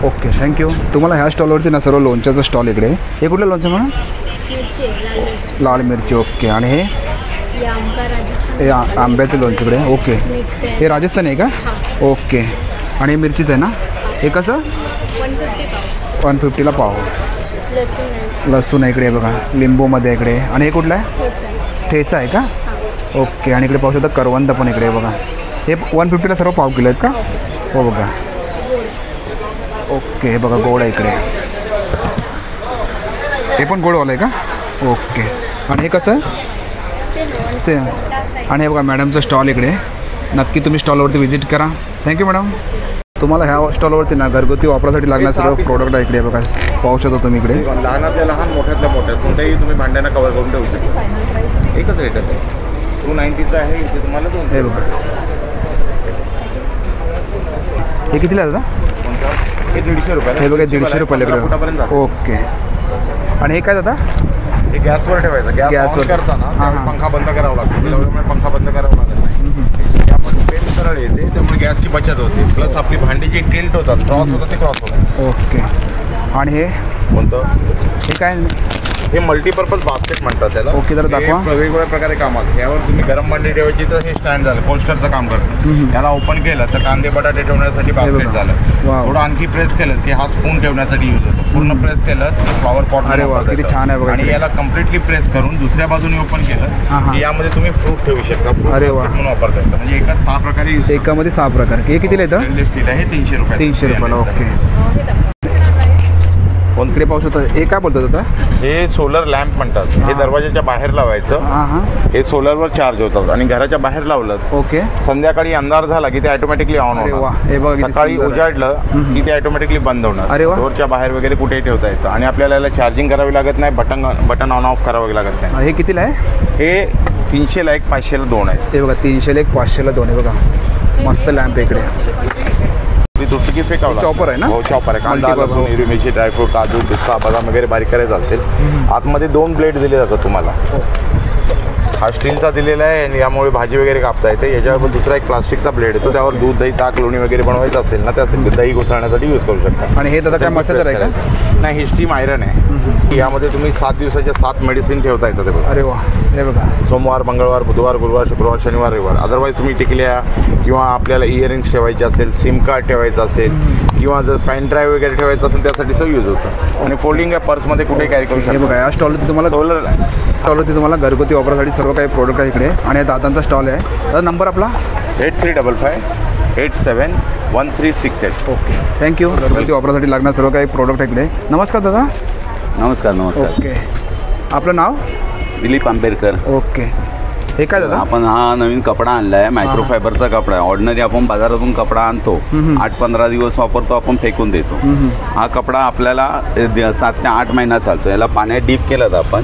ओके. थँक्यू. तुम्हाला ह्या स्टॉलवरती ना सर्व लोणच्याचं स्टॉल इकडे. हे कुठलं लोणचं म्हणा? लाल मिरची. ओके. आणि हे आंब्याचं लोणचं इकडे. ओके. हे राजस्थानी आहे का? ओके. आणि हे मिरचीच आहे ना? हे कसं? 150ला पाव. लसूण आहे इकडे बघा, लिंबूमध्ये इकडे. आणि हे कुठलं आहे? ठेचा आहे का? ओके. आणि इकडे पाहू शकता करवंद पण इकडे बघा. हे 150ला सर्व पाव किलो आहेत का? हो बघा. ओके. हे बघा गोड आहे इकडे. हे पण गोडवालं आहे का? ओके. आणि हे कसं? सेम. आणि हे बघा मॅडमचं स्टॉल इकडे. नक्की तुम्ही स्टॉलवरती व्हिजिट करा. Thank you madam. तुम्हाला ह्या स्टॉलवरती ना घरगुती वापरासाठी लागणारे सर्व प्रोडक्ट आहे इकडे बघा. पाहू शकता तुम्ही इकडे. लहानातल्या लहान, मोठ्यातल्या मोठ्या कोणत्याही तुम्ही भांड्यांना कवर करून ठेवू शकता. एकच रेट आहे. 290चं आहे इथे तुम्हाला. हे बघा. हे कितीला दादा? हे 150 रुपये. हे बघा 150 रुपयाला. ओके. आणि हे काय दादा? हे गॅसवर ठेवायचं. गॅसवर करताना पंखा बंद करावा लागतो. त्यामुळे पंखा बंद करावा लागत नाही. त्यामुळे पेन सरळ येते, त्यामुळे गॅसची बचत होते. प्लस आपली भांडी जी टिल्ट होतात, क्रॉस होतात, ते क्रॉस होतात. ओके. आणि हे कोणतं? हे काय? हे मल्टीपर्पज बास्केट म्हणतात त्याला. ओके. तर दाखवा. वेगवेगळ्या प्रकारे कामात. यावर तुम्ही गरम भांडी ठेवायची तर हे स्टँड झालं, कोस्टरचं काम करतं. याला ओपन केलं तर कांदे बटाटे ठेवण्यासाठी बास्केट झालं. थोडं आणखी प्रेस केलं की हा स्पून ठेवण्यासाठी यूज होतो. पूर्ण प्रेस केलं तर फ्लॉवर पॉट. अरे वा, किती छान आहे बघा. आणि याला कम्प्लिटली प्रेस करून दुसऱ्या बाजूने ओपन केलं की यामध्ये तुम्ही फ्रूट ठेवू शकता. अरे वा. म्हणून वापरता येतं. म्हणजे एका 6 प्रकारे यूज. एकामध्ये 6 प्रकार. हे कितीला येतं? स्टेनलेस स्टील आहे. 300 रुपये. 300 रुपयाला. ओके. इकडे पाहू शकता. हे काय बोलतात आता? हे सोलर लॅम्प म्हणतात. हे दरवाजाच्या बाहेर लावायचं. हे सोलरवर चार्ज होतात आणि घराच्या बाहेर लावलं. ओके. संध्याकाळी अंधार झाला की ते ऑटोमॅटिकली ऑन होणार. सकाळी उजाडलं की ते ऑटोमॅटिकली बंद होणार. डोरच्या बाहेर वगैरे कुठेही ठेवता येतं. आणि आपल्याला याला चार्जिंग करावी लागत नाही. बटन ऑन ऑफ करावं लागत नाही. हे कितीला आहे? हे 300ला 1, 500ला 2 आहे. ते बघा 300ला 1, 500ला 2 आहे बघा. मस्त लॅम्प इकडे. दुसरी फेकावं. चॉपर आहे ना? हो चॉपर आहे. कांदा, लसूण, हिरवी मिरची, ड्रायफ्रूट, काजू, पिस्ता, बदाम वगैरे बारीक करायचं असेल. आतमध्ये 2 ब्लेड दिले जातात तुम्हाला. हा स्टीलचा दिलेला आहे आणि यामुळे भाजी वगैरे कापता येते. याच्यावर दुसरा एक प्लास्टिकचा ब्लेड येतो. त्यावर दूध, दही, ताक, लोणी वगैरे बनवायचं असेल ना, त्या दही घुसळण्यासाठी यूज करू शकता. आणि हे दादा काय मसाला आहे का? नाही, ही स्टीम आयरन आहे. यामध्ये तुम्ही 7 दिवसाच्या 7 मेडिसिन ठेवता येतात. ते बघा. अरे वा. हे बघा. सोमवार, मंगळवार, बुधवार, गुरुवार, शुक्रवार, शनिवार, रविवार. अदरवाईज तुम्ही टिकल्या किंवा आपल्याला इयरिंग्स ठेवायचे असेल, सिम कार्ड ठेवायचं असेल किंवा जर पेन ड्राईव्ह वगैरे ठेवायचं असेल त्यासाठी सो यूज होतं. आणि फोल्डिंग पर्समध्ये कुठे कॅरी करू शकता. हे बघा. या स्टॉलवरती तुम्हाला स्टॉलवरती तुम्हाला घरगुती वापरासाठी सर्व काही प्रोडक्ट आहे इकडे. आणि दादांचा स्टॉल आहे. दादा नंबर आपला? 8355871368. ओके. थँक्यू. घरगुती वापरासाठी लागणार सर्व काही प्रोडक्ट आहे इकडे. नमस्कार दादा. नमस्कार. ओके. आपलं नाव? दिलीप आंबेडकर. ओके. हे काय दादा? आपण हा नवीन कपडा आणला आहे. मायक्रोफायबरचा कपडा आहे. ऑर्डिनरी आपण बाजारातून कपडा आणतो, 8-15 दिवस वापरतो, आपण फेकून देतो. हा कपडा आपल्याला 7 ते 8 महिना चालतो. याला पाण्यात डीप केलं तर आपण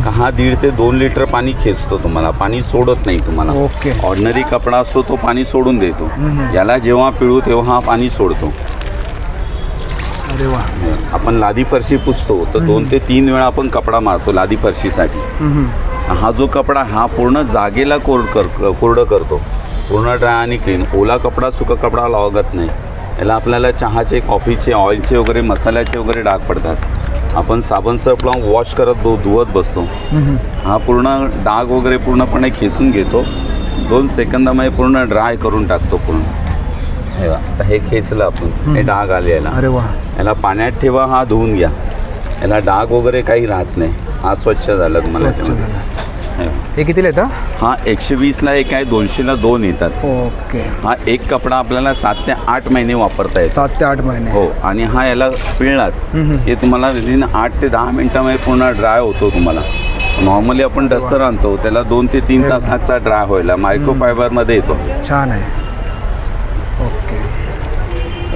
हा 1.5 ते 2 लिटर पाणी खेचतो. तुम्हाला पाणी सोडत नाही तुम्हाला. ओके. ऑर्डिनरी कपडा असतो तो पाणी सोडून देतो. याला जेव्हा पिळू तेव्हा हा पाणी सोडतो. अरे वा. आपण लादी फरशी पुसतो तर 2 ते 3 वेळा आपण कपडा मारतो लादी फरशीसाठी. हा जो कपडा हा पूर्ण जागेला कोरडं करतो, पूर्ण ड्राय आणि क्लीन. ओला कपडा सुका कपडा लागत नाही. याला आपल्याला चहाचे, कॉफीचे, ऑइलचे वगैरे, मसाल्याचे वगैरे डाग पडतात. आपण साबण सर्फ लावून वॉश करत धुवत बसतो. हा पूर्ण डाग वगैरे पूर्णपणे खेचून घेतो. 2 सेकंदामध्ये पूर्ण ड्राय करून टाकतो पूर्ण. हे आता हे खेचलं आपण, हे डाग आले याला. अरे वा. याला पाण्यात ठेवा, हा धुवून घ्या. याला डाग वगैरे काही राहत नाही. हा स्वच्छ झाला तुम्हाला. हे कितीला येतं? हा 120ला एक आहे, 200ला 2 येतात. ओके. हा एक कपडा आपल्याला 7 ते 8 महिने वापरता येतो. 7 ते 8 महिने. हो. आणि हा याला पिळलात हे तुम्हाला विदिन 8 ते 10 मिनिटामध्ये पूर्ण ड्राय होतो तुम्हाला. नॉर्मली आपण डस्टर आणतो त्याला 2 ते 3 तास लागतात ड्राय व्हायला. मायक्रोफायबरमध्ये येतो. छान आहे. ओके.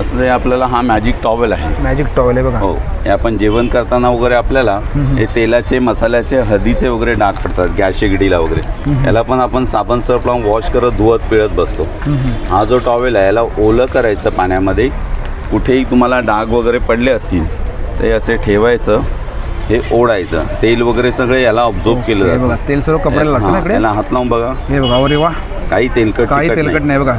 असं हे आपल्याला हा मॅजिक टॉवेल आहे. मॅजिक टॉवेल आहे बघा. हो. हे आपण जेवण करताना वगैरे आपल्याला हे तेलाचे, मसाल्याचे, हळदीचे वगैरे डाग पडतात गॅस शेगडीला वगैरे. याला पण आपण साबण सर्फ लावून वॉश करत धुवत पिळत बसतो. हा जो टॉवेल आहे याला ओलं करायचं पाण्यामध्ये. कुठेही तुम्हाला डाग वगैरे पडले असतील ते असे ठेवायचं, हे ओढायचं. तेल वगैरे सगळे याला ऑब्झर्व केलं जातं. बघा तेल सर्व कपड्याला लागतं ना इकडे. याला हात लावून बघा. हे बघा. अरे वा. काही तेलकट नाही बघा.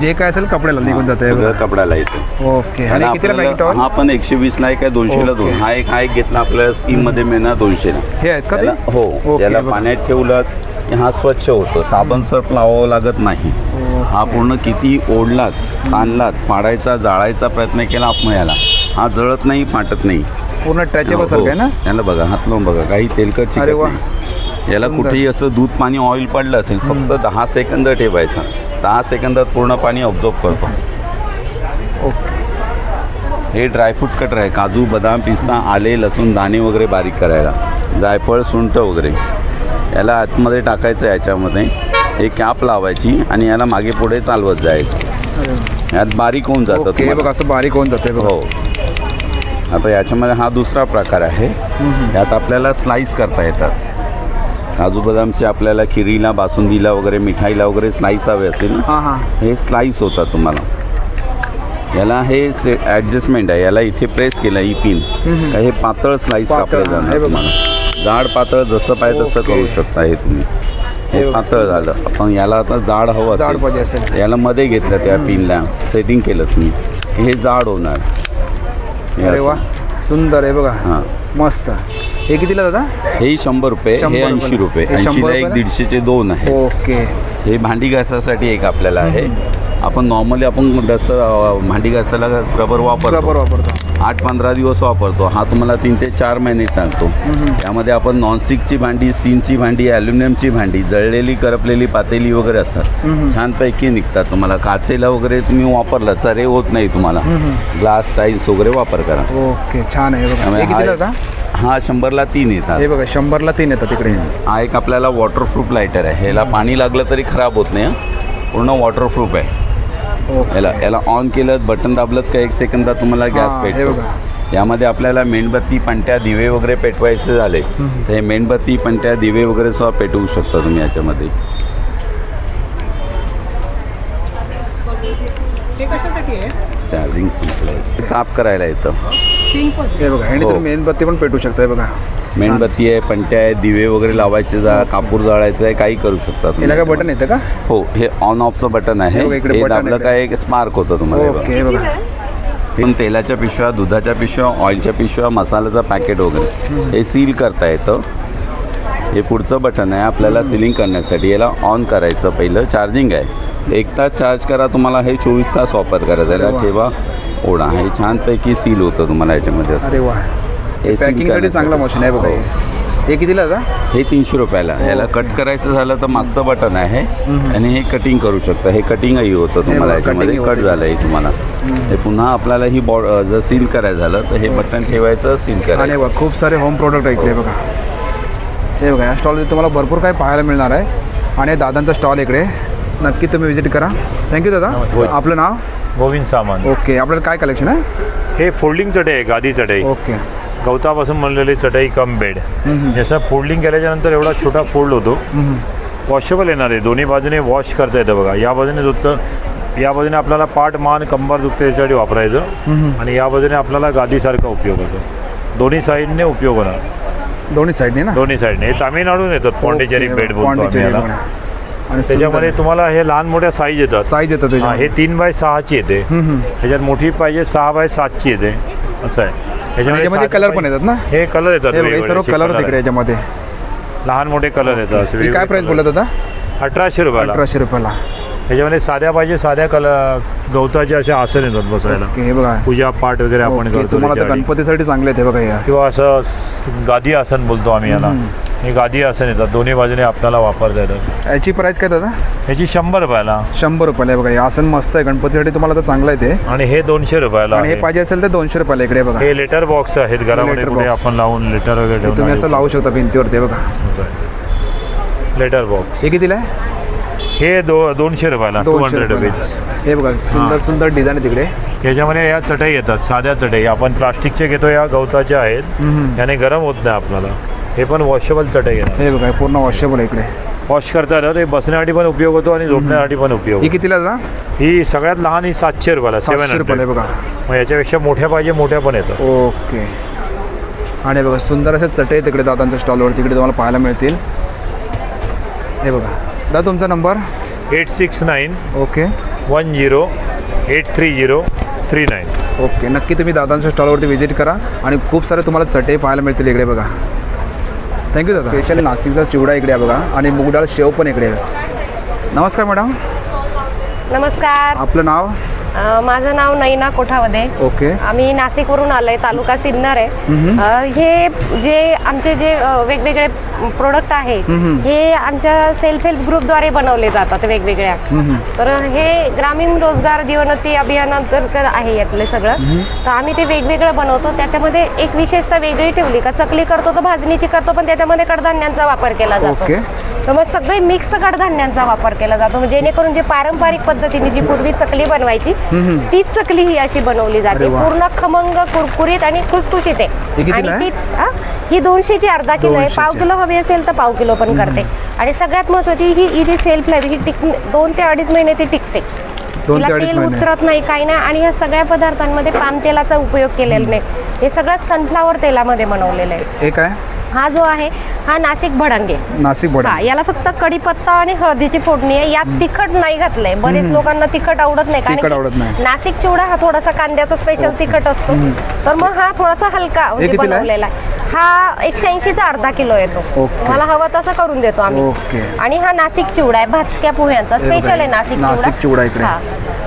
जे काय असेल कपड्याला निघून जातं. सगळं कपड्याला येतं. ओके. आणि कितीला मॅजिक टॉवेल? हा पण 120ला एक आहे, 200ला 2. हा एक घेतला आपल्याला स्कीममध्ये मिळणार 200ला. हे आहेत का? हो. याला पाण्यात ठेवलं की हा स्वच्छ होतो. साबण सर्फ लावावं लागत नाही. हा पूर्ण किती ओढलात, ताणलात, फाडायचा, जाळायचा प्रयत्न केला आपण याला, हा जळत नाही, फाटत नाही. पूर्ण ट्रॅचेबल सारखं आहे ना. याला बघा, हात लावून बघा, काही तेलकट चिकट नाही. याला कुठेही असं दूध पाणी ऑइल पडलं असेल फक्त 10 सेकंद ठेवायचं. 10 सेकंदात पूर्ण पाणी ऑब्झर्व करतो. ओके. हे ड्रायफ्रूट कटर आहे. काजू, बदाम, पिस्ता, आले, लसूण, दाणे वगैरे बारीक करायला. जायफळ, सुंठ वगैरे याला आतमध्ये टाकायचं. याच्यामध्ये हे कॅप लावायची आणि याला मागे पुढे चालवत जायचं. यात बारीक होऊन जातं. हे बघा असं बारीक होऊन जाते. हो. आता याच्यामध्ये हा दुसरा प्रकार आहे. यात आपल्याला स्लाईस करता येतात. काजू बदामचे आपल्याला खिरीला, बासुंदीला वगैरे, मिठाईला वगैरे स्लाईस हवे असेल ना, हे स्लाईस होतात तुम्हाला. याला हे ॲडजस्टमेंट आहे. याला इथे प्रेस केलं ही पिन का हे पातळ स्लाईस कापले जाणार तुम्हाला. जाड पातळ जसं पाहिजे तसं करू शकता. हे तुम्ही हे पातळ झालं. आपण याला आता जाड हवं असेल याला मध्ये घेतलं, त्या पिनला सेटिंग केलं तुम्ही, हे जाड होणार. अरे वा. सुंदर आहे बघा. हां मस्त. हे कितीला दादा? हे 100 रुपये. हे 80 रुपये. 80ला एक, 150चे 2 आहे. ओके. हे भांडी घासासाठी एक आपल्याला आहे. आपण नॉर्मली आपण डस्टर भांडी घासायला स्क्रबर वापरतो. 8-15 दिवस वापरतो. हा तुम्हाला 3 ते 4 महिने चालतो. त्यामध्ये आपण नॉनस्टिकची भांडी, स्टीलची भांडी, ॲल्युमिनियमची भांडी, जळलेली, करपलेली पातेली वगैरे असतात, छानपैकी निघतात. तुम्हाला काचेला वगैरे तुम्ही वापरला चरे होत नाही तुम्हाला. ग्लास, टाईल्स वगैरे वापर करा. ओके. छान आहे बघा. हा 100ला 3 येतात. हे बघा 100ला 3 येतात तिकडे. हा एक आपल्याला वॉटरप्रूफ लायटर आहे. ह्याला पाणी लागलं तरी खराब होत नाही. पूर्ण वॉटरप्रूफ आहे. याला ऑन केलं, बटन दाबलं का 1 सेकंदात तुम्हाला गॅस पेटतो. यामध्ये आपल्याला मेणबत्ती, पणत्या, दिवे वगैरे पेटवायचे झाले तर हे मेणबत्ती, पणत्या, दिवे वगैरे सुद्धा पेटवू शकता तुम्ही याच्यामध्ये. चार्जिंग संपलं. साफ करायला येतं. हे बघा. आणि तुम्ही मेणबत्ती पण पेटवू शकता. बघा मेणबत्ती आहे, पणत्या आहे, दिवे वगैरे लावायचे, कापूर जाळायचं आहे, काही करू शकतात. याला काय बटन येतं का? हो. हे ऑन ऑफचं बटन आहे. हे दाबलं काय एक स्पार्क होतं तुम्हाला. ओके. बघा. पण तेलाच्या पिशव्या, दुधाच्या पिशव्या, ऑइलच्या पिशव्या, मसाल्याचं पॅकेट वगैरे हे सील करता येतं. हे पुढचं बटन आहे आपल्याला सीलिंग करण्यासाठी. याला ऑन करायचं. पहिलं चार्जिंग आहे. 1 तास चार्ज करा तुम्हाला. हे 24 तास वापर करायचं. याला ठेवा, ओढा. हे छानपैकी सील होतं तुम्हाला याच्यामध्ये. अरे वा. हे पॅकिंगसाठी चांगला मशीन आहे बघा. हे कितीला आता? हे 300 रुपयाला. याला कट करायचं झालं तर मागचं बटन आहे आणि हे कटिंग करू शकता. हे कटिंगही होतं तुम्हाला याच्यामध्ये. कट झालं आहे तुम्हाला. हे पुन्हा आपल्याला ही जर सील करायचं झालं तर हे बटन ठेवायचं, सील करायचं. आणि बघा खूप सारे होम प्रोडक्ट आहे इकडे बघा. हे बघा या स्टॉलमध्ये तुम्हाला भरपूर काही पाहायला मिळणार आहे. आणि दादांचा स्टॉल इकडे नक्की तुम्ही व्हिजिट करा. थँक्यू दादा. आपलं नाव? गोविंद सामान. ओके. आपल्याला काय कलेक्शन आहे? हे फोल्डिंग चटई आहे, गादी चटई. ओके. गवतापासून बनलेली चटई कम बेड. जसं फोल्डिंग केल्याच्यानंतर एवढा छोटा फोल्ड होतो. वॉशेबल येणार आहे. दोन्ही बाजूने वॉश करता येतं बघा. या बाजूने धुतलं या बाजूने आपल्याला पाठ मान कंबर दुखते त्याच्यासाठी वापरायचं आणि या बाजूने आपल्याला गादीसारखा उपयोग होतो. दोन्ही साईडने उपयोग होणार. दोन्ही साईडने ना? दोन्ही साईडने. हे तामिळनाडून येतात पॉंडिचेरी बेड बोलतो आम्ही याला. आणि त्याच्यामध्ये तुम्हाला हे लहान मोठ्या साईज येतात. साईज येतात हे 3x6ची येते. ह्याच्यात मोठी पाहिजे 6x7ची येते. असं आहे. ह्याच्यामध्ये कलर पण येतात ना? हे कलर येतात. सर्व कलर तिकडे याच्यामध्ये लहान मोठे कलर येतात. काय प्राइस बोलत होता? 1800 रुपयाला. 1800 रुपयाला. ह्याच्यामध्ये साध्या पाहिजे साध्या कलर गवताचे असे आसन येतात बसायला. हे बघा पूजा पाठ वगैरे आपण करतो. तुम्हाला गणपतीसाठी चांगले आहेत हे बघा. किंवा असं गादी आसन बोलतो आम्ही याला. हे गादी आसन येतात. दोन्ही बाजूने आपल्याला वापरता येतात. याची प्राइस काय दादा? ह्याची 100 रुपयाला. 100 रुपयाला आहे बघा. हे आसन मस्त आहे गणपतीसाठी तुम्हाला तर चांगलं आहे ते. आणि हे 200 रुपयाला. आणि हे पाहिजे असेल तर 200 रुपयाला. इकडे बघा हे लेटर बॉक्स आहेत घरामध्ये कुठे आपण लावून लेटर वगैरे तुम्ही असं लावू शकता भिंतीवरती. बघा लेटर बॉक्स. हे कितीला आहे? हे 200 रुपयाला. 200 रुपये. हे बघा सुंदर सुंदर डिझाईन आहे तिकडे. याच्यामध्ये या चटई येतात. साध्या चटई आपण प्लास्टिकचे घेतो, या गवताच्या आहेत. याने गरम होत नाही आपल्याला. हे पण वॉशेबल चटई येतात. हे बघा पूर्ण वॉशेबल आहे इकडे. वॉश करता येतं. ते बसण्यासाठी पण उपयोग होतो आणि झोपण्यासाठी पण उपयोग. ही कितीला जा? ही सगळ्यात लहान ही 700 रुपयाला. 700 रुपयाला बघा. मग याच्यापेक्षा मोठ्या पाहिजे मोठ्या पण येतात. ओके. आणि बघा सुंदर असे चटई तिकडे दादांच्या स्टॉलवर तिकडे तुम्हाला पाहायला मिळतील. हे बघा दादा तुमचा नंबर? 869 ओके 10 83039. ओके. नक्की तुम्ही दादांच्या स्टॉलवरती व्हिजिट करा आणि खूप सारे तुम्हाला चटई पाहायला मिळतील इकडे बघा. थँक्यू दादा. स्पेशली नाशिकचा चिवडा इकडे आहे बघा आणि मूगडाळ शेव पण इकडे आहे. नमस्कार मॅडम. नमस्कार. आपलं नाव? माझं नाव नैना कोठावदे. ओके. आम्ही नाशिकवरून आलोय. तालुका सिन्नर आहे. हे जे आमचे जे वेगवेगळे प्रोडक्ट आहे हे आमच्या सेल्फ हेल्प ग्रुपद्वारे बनवले जातात वेगवेगळ्या. तर हे ग्रामीण रोजगार जीवनोन्नती अभियानांतर्गत आहे यातले सगळं. तर आम्ही ते वेगवेगळं बनवतो. त्याच्यामध्ये एक विशेषता वेगळी ठेवली का चकली करतो तर भाजणीची करतो पण त्याच्यामध्ये कडधान्यांचा वापर केला जातो. तर मग सगळे मिक्स कडधान्यांचा वापर केला जातो जेणेकरून जे पारंपरिक पद्धतीने जी पूर्वी चकली बनवायची तीच चकली ही अशी बनवली जाते. पूर्ण खमंग कुरकुरीत आणि खुसखुशीत आहे. आणि ती ही 200ची अर्धा किलो आहे. पाव किलो हवी असेल तर पाव किलो पण करते. आणि सगळ्यात महत्त्वाची ही जी सेल्फ लाईफ ही 2 ते 2.5 महिने ती टिकते. तिला तेल उतरत नाही काही नाही. आणि या सगळ्या पदार्थांमध्ये पाम तेलाचा उपयोग केलेला नाही. हे सगळं सनफ्लावर तेलामध्ये बनवलेलं आहे. हे काय? हा जो आहे हा नाशिक भडांगे. नाशिक भडांगे. याला फक्त कढीपत्ता आणि हळदीची फोडणी आहे. यात तिखट नाही घातलंय. बरेच लोकांना तिखट आवडत नाही कारण नाशिक चिवडा हा थोडासा कांद्याचा स्पेशल तिखट असतो. तर मग हा थोडासा हलका बनवलेला आहे. हा 180चा अर्धा किलो येतो. मला हवा तसा करून देतो आम्ही. आणि हा नाशिक चिवडा आहे भाजक्या पोह्यांचा स्पेशल आहे नाशिक चिवडा.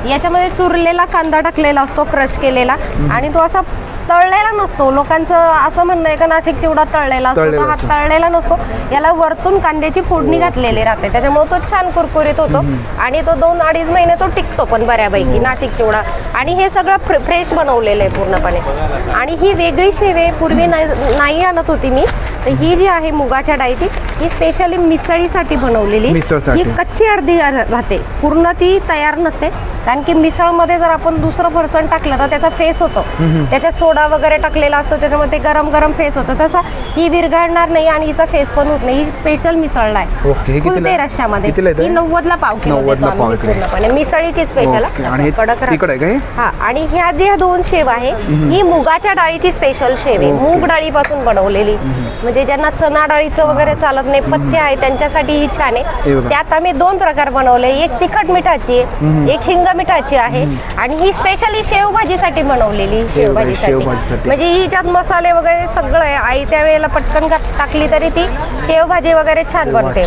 याच्यामध्ये चुरलेला कांदा टाकलेला असतो क्रश केलेला आणि तो असा तळलेला नसतो. लोकांचं असं म्हणणं आहे का नाशिक चिवडा तळलेला असतो. तर हा तळलेला नसतो. याला वरतून कांद्याची फोडणी घातलेली राहते त्याच्यामुळे तो छान कुरकुरीत होतो आणि तो 2-2.5 महिने तो टिकतो पण बऱ्यापैकी नाशिक चिवडा. आणि हे सगळं फ्रेश बनवलेलं आहे पूर्णपणे. आणि ही वेगळी शेवे पूर्वी नाही आणत होती मी. तर ही जी आहे मुगाच्या डाळीची ही स्पेशली मिसळीसाठी बनवलेली. ही कच्ची अर्धी राहते पूर्ण ती तयार नसते कारण की मिसळमध्ये जर आपण दुसरं फरसाण टाकलं तर त्याचा फेस होतो. त्याच्यात सोडा वगैरे टाकलेला असतो त्याच्यामुळे ते गरम गरम फेस होतं. तसं ही विरघळणार नाही आणि हिचा फेस पण होत नाही. ही स्पेशल मिसळ आहे फुलते रश्श्यामध्ये. ही 90ला पाव किलो देतो आम्ही पूर्णपणे. मिसळीची स्पेशल कडक. हा. आणि ह्या ज्या 2 शेव आहे ही मुगाच्या डाळीची स्पेशल शेव आहे. मूग डाळीपासून बनवलेली. म्हणजे ज्यांना चणा डाळीचं वगैरे चालत नाही पथ्य आहे त्यांच्यासाठी ही छान आहे. त्यात आम्ही 2 प्रकार बनवले. एक तिखट मिठाची आहे एक हिंग मिठाची आहे. आणि ही स्पेशली शेवभाजीसाठी बनवलेली. शेवभाजीसाठी म्हणजे हिच्यात मसाले वगैरे सगळं आहे. आई त्यावेळेला पटकन टाकली तरी ती शेवभाजी वगैरे छान बनते.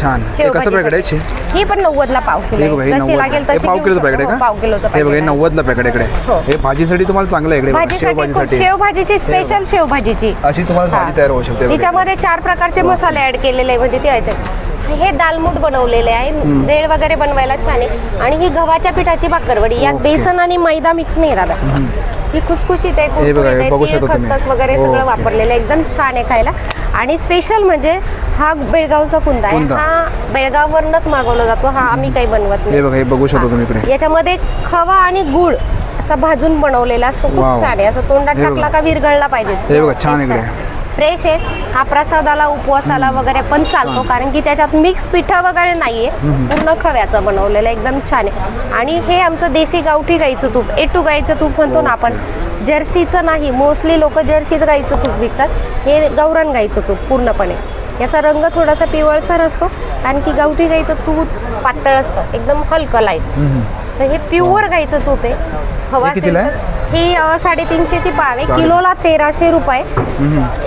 ही पण 90ला पाव किलो जशी लागेल तशी पाव किलोचं पॅकेट 90ला पॅकेट इकडे. हे भाजीसाठी तुम्हाला चांगलं आहे भाजीसाठी. शेवभाजीची स्पेशल शेवभाजीची अशी तुम्हाला भाजी तयार होऊ शकते. तिच्यामध्ये 4 प्रकारचे मसाले ऍड केलेले आहे म्हणजे ते आहे. हे दालमूट बनवलेले आहे. भेळ वगैरे बनवायला छान आहे. आणि ही गव्हाच्या पिठाची भाकरवडी. यात बेसन आणि मैदा मिक्स नाही राहत. ही खुसखुशीत आहे खसखस वगैरे सगळं वापरलेलं आहे. एकदम छान आहे खायला. आणि स्पेशल म्हणजे हा बेळगावचा कुंदा आहे. हा बेळगाववरूनच मागवला जातो. हा आम्ही काही बनवत नाही. बघू शकतो तुम्ही. याच्यामध्ये खवा आणि गुळ असा भाजून बनवलेला असतो. खूप छान आहे. असं तोंडात टाकला का विरघळला पाहिजे. छान फ्रेश आहे. हा प्रसादाला उपवासाला वगैरे पण चालतो, कारण की त्याच्यात मिक्स पिठं वगैरे नाहीये, पूर्ण खव्याचं बनवलेलं एकदम छान आहे. आणि हे आमचं देसी गावठी गाईचं तूप, A2 गाईचं तूप म्हणतो ना आपण, जर्सीचं नाही. मोस्टली लोक जर्सीच गाईचं तूप विकतात, हे गावरान गाईचं तूप पूर्णपणे. याचा रंग थोडासा पिवळसर असतो, कारण की गावठी गाईचं तूप पातळ असतं, एकदम हलकं लाईट. तर हे प्युअर गाईचं तूप आहे. हवा असेल ही 350ची पाव आहे, किलोला 1300 रुपये.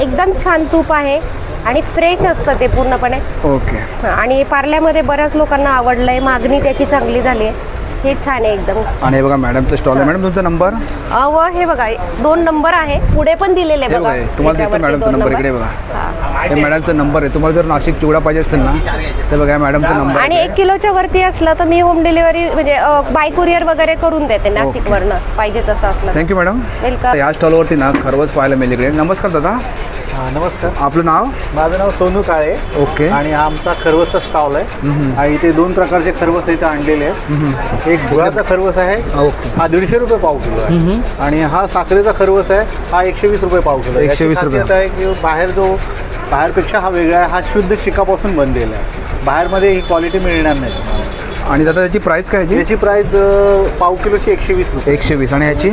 एकदम छान तूप आहे आणि फ्रेश असतं ते पूर्णपणे. ओके. आणि पार्ल्यामध्ये बऱ्याच लोकांना आवडलंय, मागणी त्याची चांगली झाली आहे. हे छान आहे एकदम. आणि हे बघा मॅडमचं स्टॉल आहे. मॅडम तुमचा नंबर? व हे बघा 2 नंबर आहे, पुढे पण दिलेले बघा. तुम्हाला देतो मॅडमचा नंबर, इकडे बघा. हे मॅडमचा नंबर आहे. तुम्हाला जर नाशिक चिवडा पाहिजे असेल ना तर बघा मॅडमचा नंबर. आणि 1 किलोच्या वरती असलं तर मी होम डिलिव्हरी म्हणजे बाय कुरिअर वगैरे करून देते नाशिकवरनं, पाहिजे तसं असलं. Thank you madam. वेलकम. या स्टॉलवरती ना खरवस पाहायला मिळेल इकडे. नमस्कार दादा. नमस्कार. आपलं नाव? माझं नाव सोनू काळे. ओके. आणि हा आमचा खरवसचा स्टॉल आहे. आणि इथे 2 प्रकारचे खरवस इथे आणलेले आहेत. एक गुळाचा खरवस आहे, हा 150 रुपये पाव किलो आहे. आणि हा साखरेचा खरवस आहे, हा 120 रुपये पाव किलो. 120 रुपये आहे की बाहेरपेक्षा हा वेगळा आहे, हा शुद्ध शिकापासून बनलेला आहे. बाहेरमध्ये ही क्वालिटी मिळणार नाही. आणि दादा त्याची प्राइस काय आहे? याची प्राइस पाव किलोची 120 रुपये. 120. आणि याची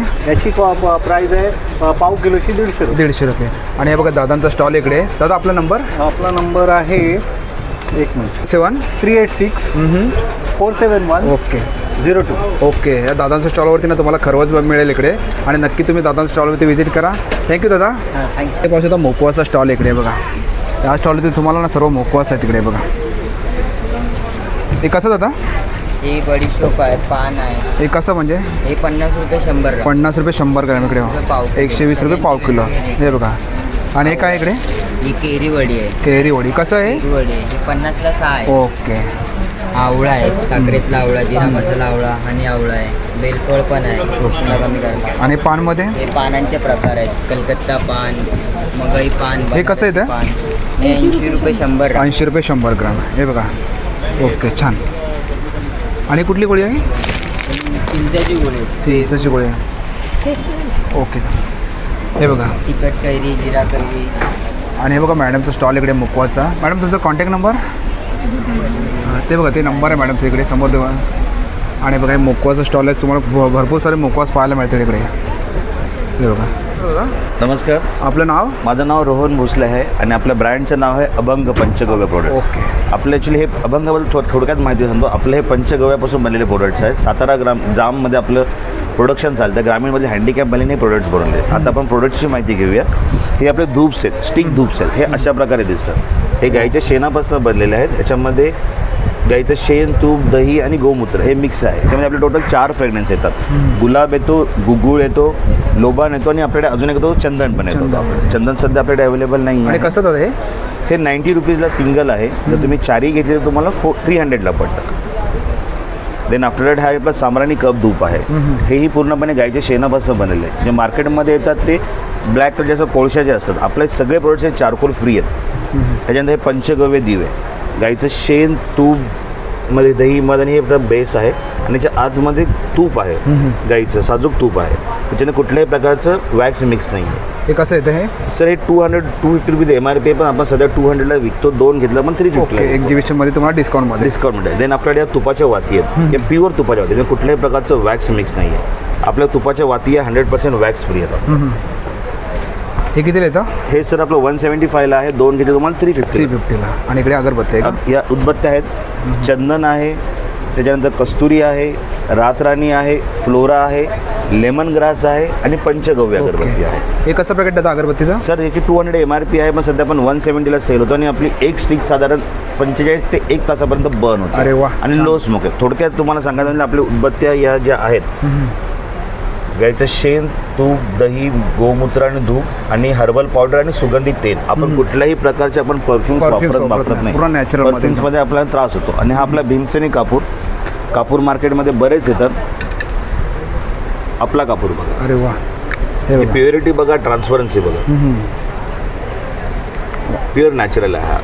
प्राइस आहे पाव किलोची 150 रुपये. 150 रुपये. आणि हे बघा दादांचा स्टॉल इकडे. दादा आपला नंबर? आपला नंबर आहे 7386 471 ओके 02. ओके. या दादांच्या स्टॉलवरती ना तुम्हाला खरवस मिळेल इकडे, आणि नक्की तुम्ही दादांच्या स्टॉलवरती व्हिजिट करा. थँक्यू दादा. हे पाहू शकता मोकवाचा स्टॉल इकडे बघा. या स्टॉलवरती तुम्हाला ना सर्व मोकवास आहे तिकडे बघा. हे कसं दादा? हे बडीशोप आहे, पान आहे. हे कसं म्हणजे? हे 50 रुपये 100 ग्राम. 50 रुपये 100 ग्राम इकडे. 120 रुपये पाव किलो. हे बघा. आणि हे काय इकडे? ही केरी वडी आहे. केरी वडी कसं आहे? केरी वडी आहे, ही 50ला 6 आहे. ओके. आवळा आहे, साखरेतला आवळा, जिरा मसाला आवळा, हनी आवळा आहे, बेलफळ पण आहे, उष्णता कमी करतात. आणि पानमध्ये? हे पानांचे प्रकार आहेत, कलकत्ता पान, मगई पान. हे कसं येतं? पान हे 80 रुपये 100 ग्राम. 80 रुपये 100 ग्राम. हे बघा. ओके छान. आणि कुठली गोळी आहे? चिंचेची गोळी. चिंचेची गोळी आहे. ओके. हे बघा तिखट कैरी, जिरा कैरी. आणि हे बघा मॅडमचा स्टॉल इकडे मुकवाचा. मॅडम तुमचा कॉन्टॅक्ट नंबर? ते बघा ते नंबर आहे मॅडमचा इकडे समोर देवा. आणि बघा हे मुकवाचा स्टॉल आहे, तुम्हाला भरपूर सारे मुकवास पाहायला मिळतील इकडे. हे बघा. नमस्कार. आपलं नाव? माझं नाव रोहन भोसले आहे आणि आपल्या ब्रँडचं नाव आहे अभंग पंचगव्य प्रोडक्ट्स. ओके. आपलं ॲक्च्युली हे अभंगाबद्दल थोडक्यात माहिती सांगतो. आपलं हे पंचगव्यापासून बनलेले प्रोडक्ट्स आहेत. 17 जाममध्ये आपलं प्रोडक्शन चालतं. ग्रामीणमध्ये हँडिकॅपवाल्यांनी हे प्रोडक्ट्स बनवले. आता आपण प्रोडक्ट्सची माहिती घेऊया. हे आपले धूप्स आहेत, स्टिक धूप्स आहेत. हे अशा प्रकारे दिसतात. हे गाईच्या शेणापासून बनलेले आहेत. याच्यामध्ये गाईचं शेण, तूप, दही आणि गोमूत्र हे मिक्स आहे. याच्यामध्ये आपले टोटल 4 फ्रेग्रन्स येतात. गुलाब येतो, गुगुळ येतो, लोबान येतो आणि आपल्याकडे अजून एक येतो चंदन पण येतो. चंदन सध्या आपल्याकडे अवेलेबल नाही. आणि कसं दादा हे 90 रुपीजला सिंगल आहे. जर तुम्ही 4ही घेतली तर तुम्हाला 300ला पडतं. देन आफ्टर दॅट हा आपला सामराणी कप धूप आहे. हेही पूर्णपणे गाईच्या शेणापासून बनलेले आहे. जे मार्केटमध्ये येतात ते ब्लॅक कलर जसं कोळशाचे असतात. आपले सगळे प्रोडक्ट्स हे चारकोल फ्री आहेत. त्याच्यानंतर हे पंचगव्य दिवे, गाईचं शेण, तूप मध्ये दही, मध आणि हे बेस आहे. आणि त्याच्या आतमध्ये तूप आहे, गाईचं साजूक तूप आहे. त्याच्याने कुठल्याही प्रकारचं वॅक्स मिक्स नाही आहे. हे कसं येतं हे? सर हे 250 रुपये MRP, पण आपण सध्या 200ला विकतो. 2 घेतलं पण 350. एक्झिबिशनमध्ये तुम्हाला डिस्काउंटमध्ये. देन आपल्याकडे या तुपाच्या वाती आहेत. या प्युअर तुपाच्या वाती, कुठल्याही प्रकारचं वॅक्स मिक्स नाही आहे. आपल्या तुपाच्या वाती या 100% वॅक्स फ्री येतात. हे कितीला येतं? हे सर आपलं 175ला आहे. 2 घेतले तुम्हाला 350ला. आणि इकडे अगरबत्ती आहे. या उदबत्त्या आहेत, चंदन आहे, त्याच्यानंतर कस्तुरी आहे, रातराणी आहे, फ्लोरा आहे, लेमन ग्रास आहे आणि पंचगव्य अगरबत्ती आहे. हे कसं पॅकेट येतं अगरबत्तीचं? सर याची 200 MRP आहे, पण सध्या आपण 170ला सेल होतो. आणि आपली एक स्टिक साधारण 45 ते 1 तासापर्यंत बर्न होते. अरे वा. आणि लो स्मोक आहे. थोडक्यात तुम्हाला सांगायचं म्हणजे आपल्या उदबत्त्या या ज्या आहेत, गाईचं शेण, तूप, दही, गोमूत्र आणि धूप आणि हर्बल पावडर आणि सुगंधित तेल. आपण कुठल्याही प्रकारचे आपण परफ्यूम्स वापरत नाही. परफ्यूम्समध्ये आपल्याला त्रास होतो. आणि हा आपला भीमसेनी कापूर मार्केटमध्ये बरेच येतात. आपला कापूर बघा. अरे वा. हे प्युरिटी बघा, ट्रान्सपरन्सी बघा, प्युअर नॅचरल आहे हा.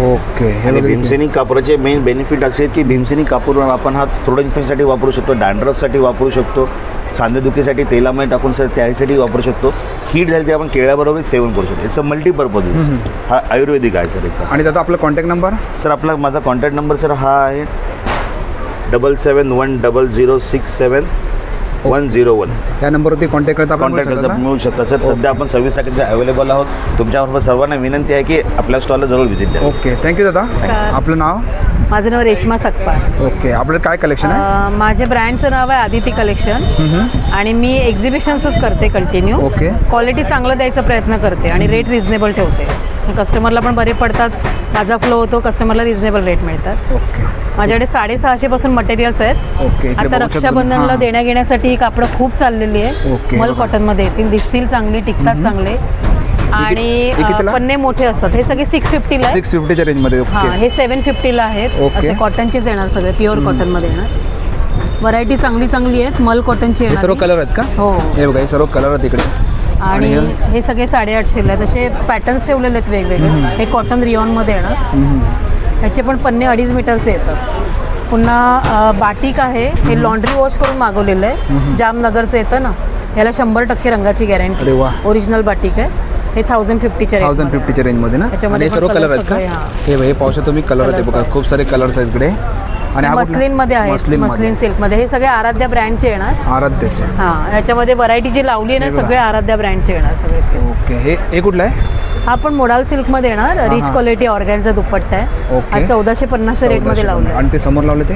ओके. हे भीमसेनी कापराचे मेन बेनिफिट असे की भीमसेनी कापूर आपण हा थ्रोड इन्फेक्शनसाठी वापरू शकतो, डॅन्ड्रफसाठी वापरू शकतो, सांधेदुखीसाठी तेलामध्ये टाकून सर त्यासाठी वापरू शकतो. हीट झाली ते आपण केळ्याबरोबर सेवन करू शकतो. It's a multipurpose use. हा आयुर्वेदिक आहे सर. आणि दादा आपला कॉन्टॅक्ट नंबर? सर आपला माझा कॉन्टॅक्ट नंबर सर हा आहे 7710067101. या नंबरवरती कॉन्टॅक्ट करता मिळू शकता सर. सध्या आपण 26 तारखेला अवेलेबल आहोत. तुमच्याबरोबर सर्वांना विनंती आहे की आपल्या स्टॉलला जरूर व्हिजिट द्या. ओके, थँक्यू दादा. आपलं नाव? माझं नाव रेश्मा सकपाळ. ओके, आपलं काय कलेक्शन आहे? माझ्या ब्रँडचं नाव आहे आदिती कलेक्शन आणि मी एक्झिबिशन्सच करते कंटिन्यू. ओके. क्वालिटी चांगलं द्यायचा प्रयत्न करते आणि रेट रिझनेबल ठेवते. कस्टमरला पण बरे पडतात, माझा फ्लो होतो, कस्टमरला रिझनेबल रेट मिळतात. ओके. माझ्याकडे 650 पासून मटेरियल्स आहेत. ओके. आता रक्षाबंधनला देण्याघेण्यासाठी ही कापडं खूप चाललेली आहे. ओके. मल कॉटनमध्ये येतील, दिसतील चांगली, टिकतात चांगले आणि पन्ने मोठे असतात. हे सगळे 650ला 650च्या रेंजमध्ये. हां, हे 750ला आहेत. असे कॉटनचेच येणार, सगळे प्युअर कॉटनमध्ये येणार. व्हरायटी चांगली चांगली आहेत. मल कॉटनची येणार. सर्व कलर आहेत का? हो, हे बघा, हे सर्व कलर आहेत इकडे. आणि हे सगळे 850ला आहेत. असे पॅटर्न्स ठेवलेले आहेत वेगवेगळे. हे कॉटन रिऑनमध्ये येणार. ह्याचे पण पन्ने 2.5 मीटरचे येतात. पुन्हा बाटिक आहे, हे लॉन्ड्री वॉश करून मागवलेलं आहे. जामनगरचं येतं ना, याला 100% रंगाची गॅरंटी. ओरिजिनल बाटिक आहे. हे 1050च्या रेंजमध्ये ना. आणि सर्व कलर आहेत का? हे पाहू शकतो तुम्ही, कलर आहेत बघा, खूप सारे कलर्स आहेत इकडे. आणि मस्लिनमध्ये आहे, मस्लिन सिल्कमध्ये. हे सगळे आराध्या ब्रँडचे येणार. आराध्याचे. हां, ह्याच्यामध्ये व्हरायटी जी लावली आहे ना, सगळे आराध्या ब्रँडचे येणार सगळे. ओके. हे कुठलं आहे? हा पण मोडाल सिल्कमध्ये येणार. रिच क्वालिटी ऑर्गॅनचा दुपट्टा आहे. हा 1450 रेटमध्ये लावला. आणि ते समोर लावले ते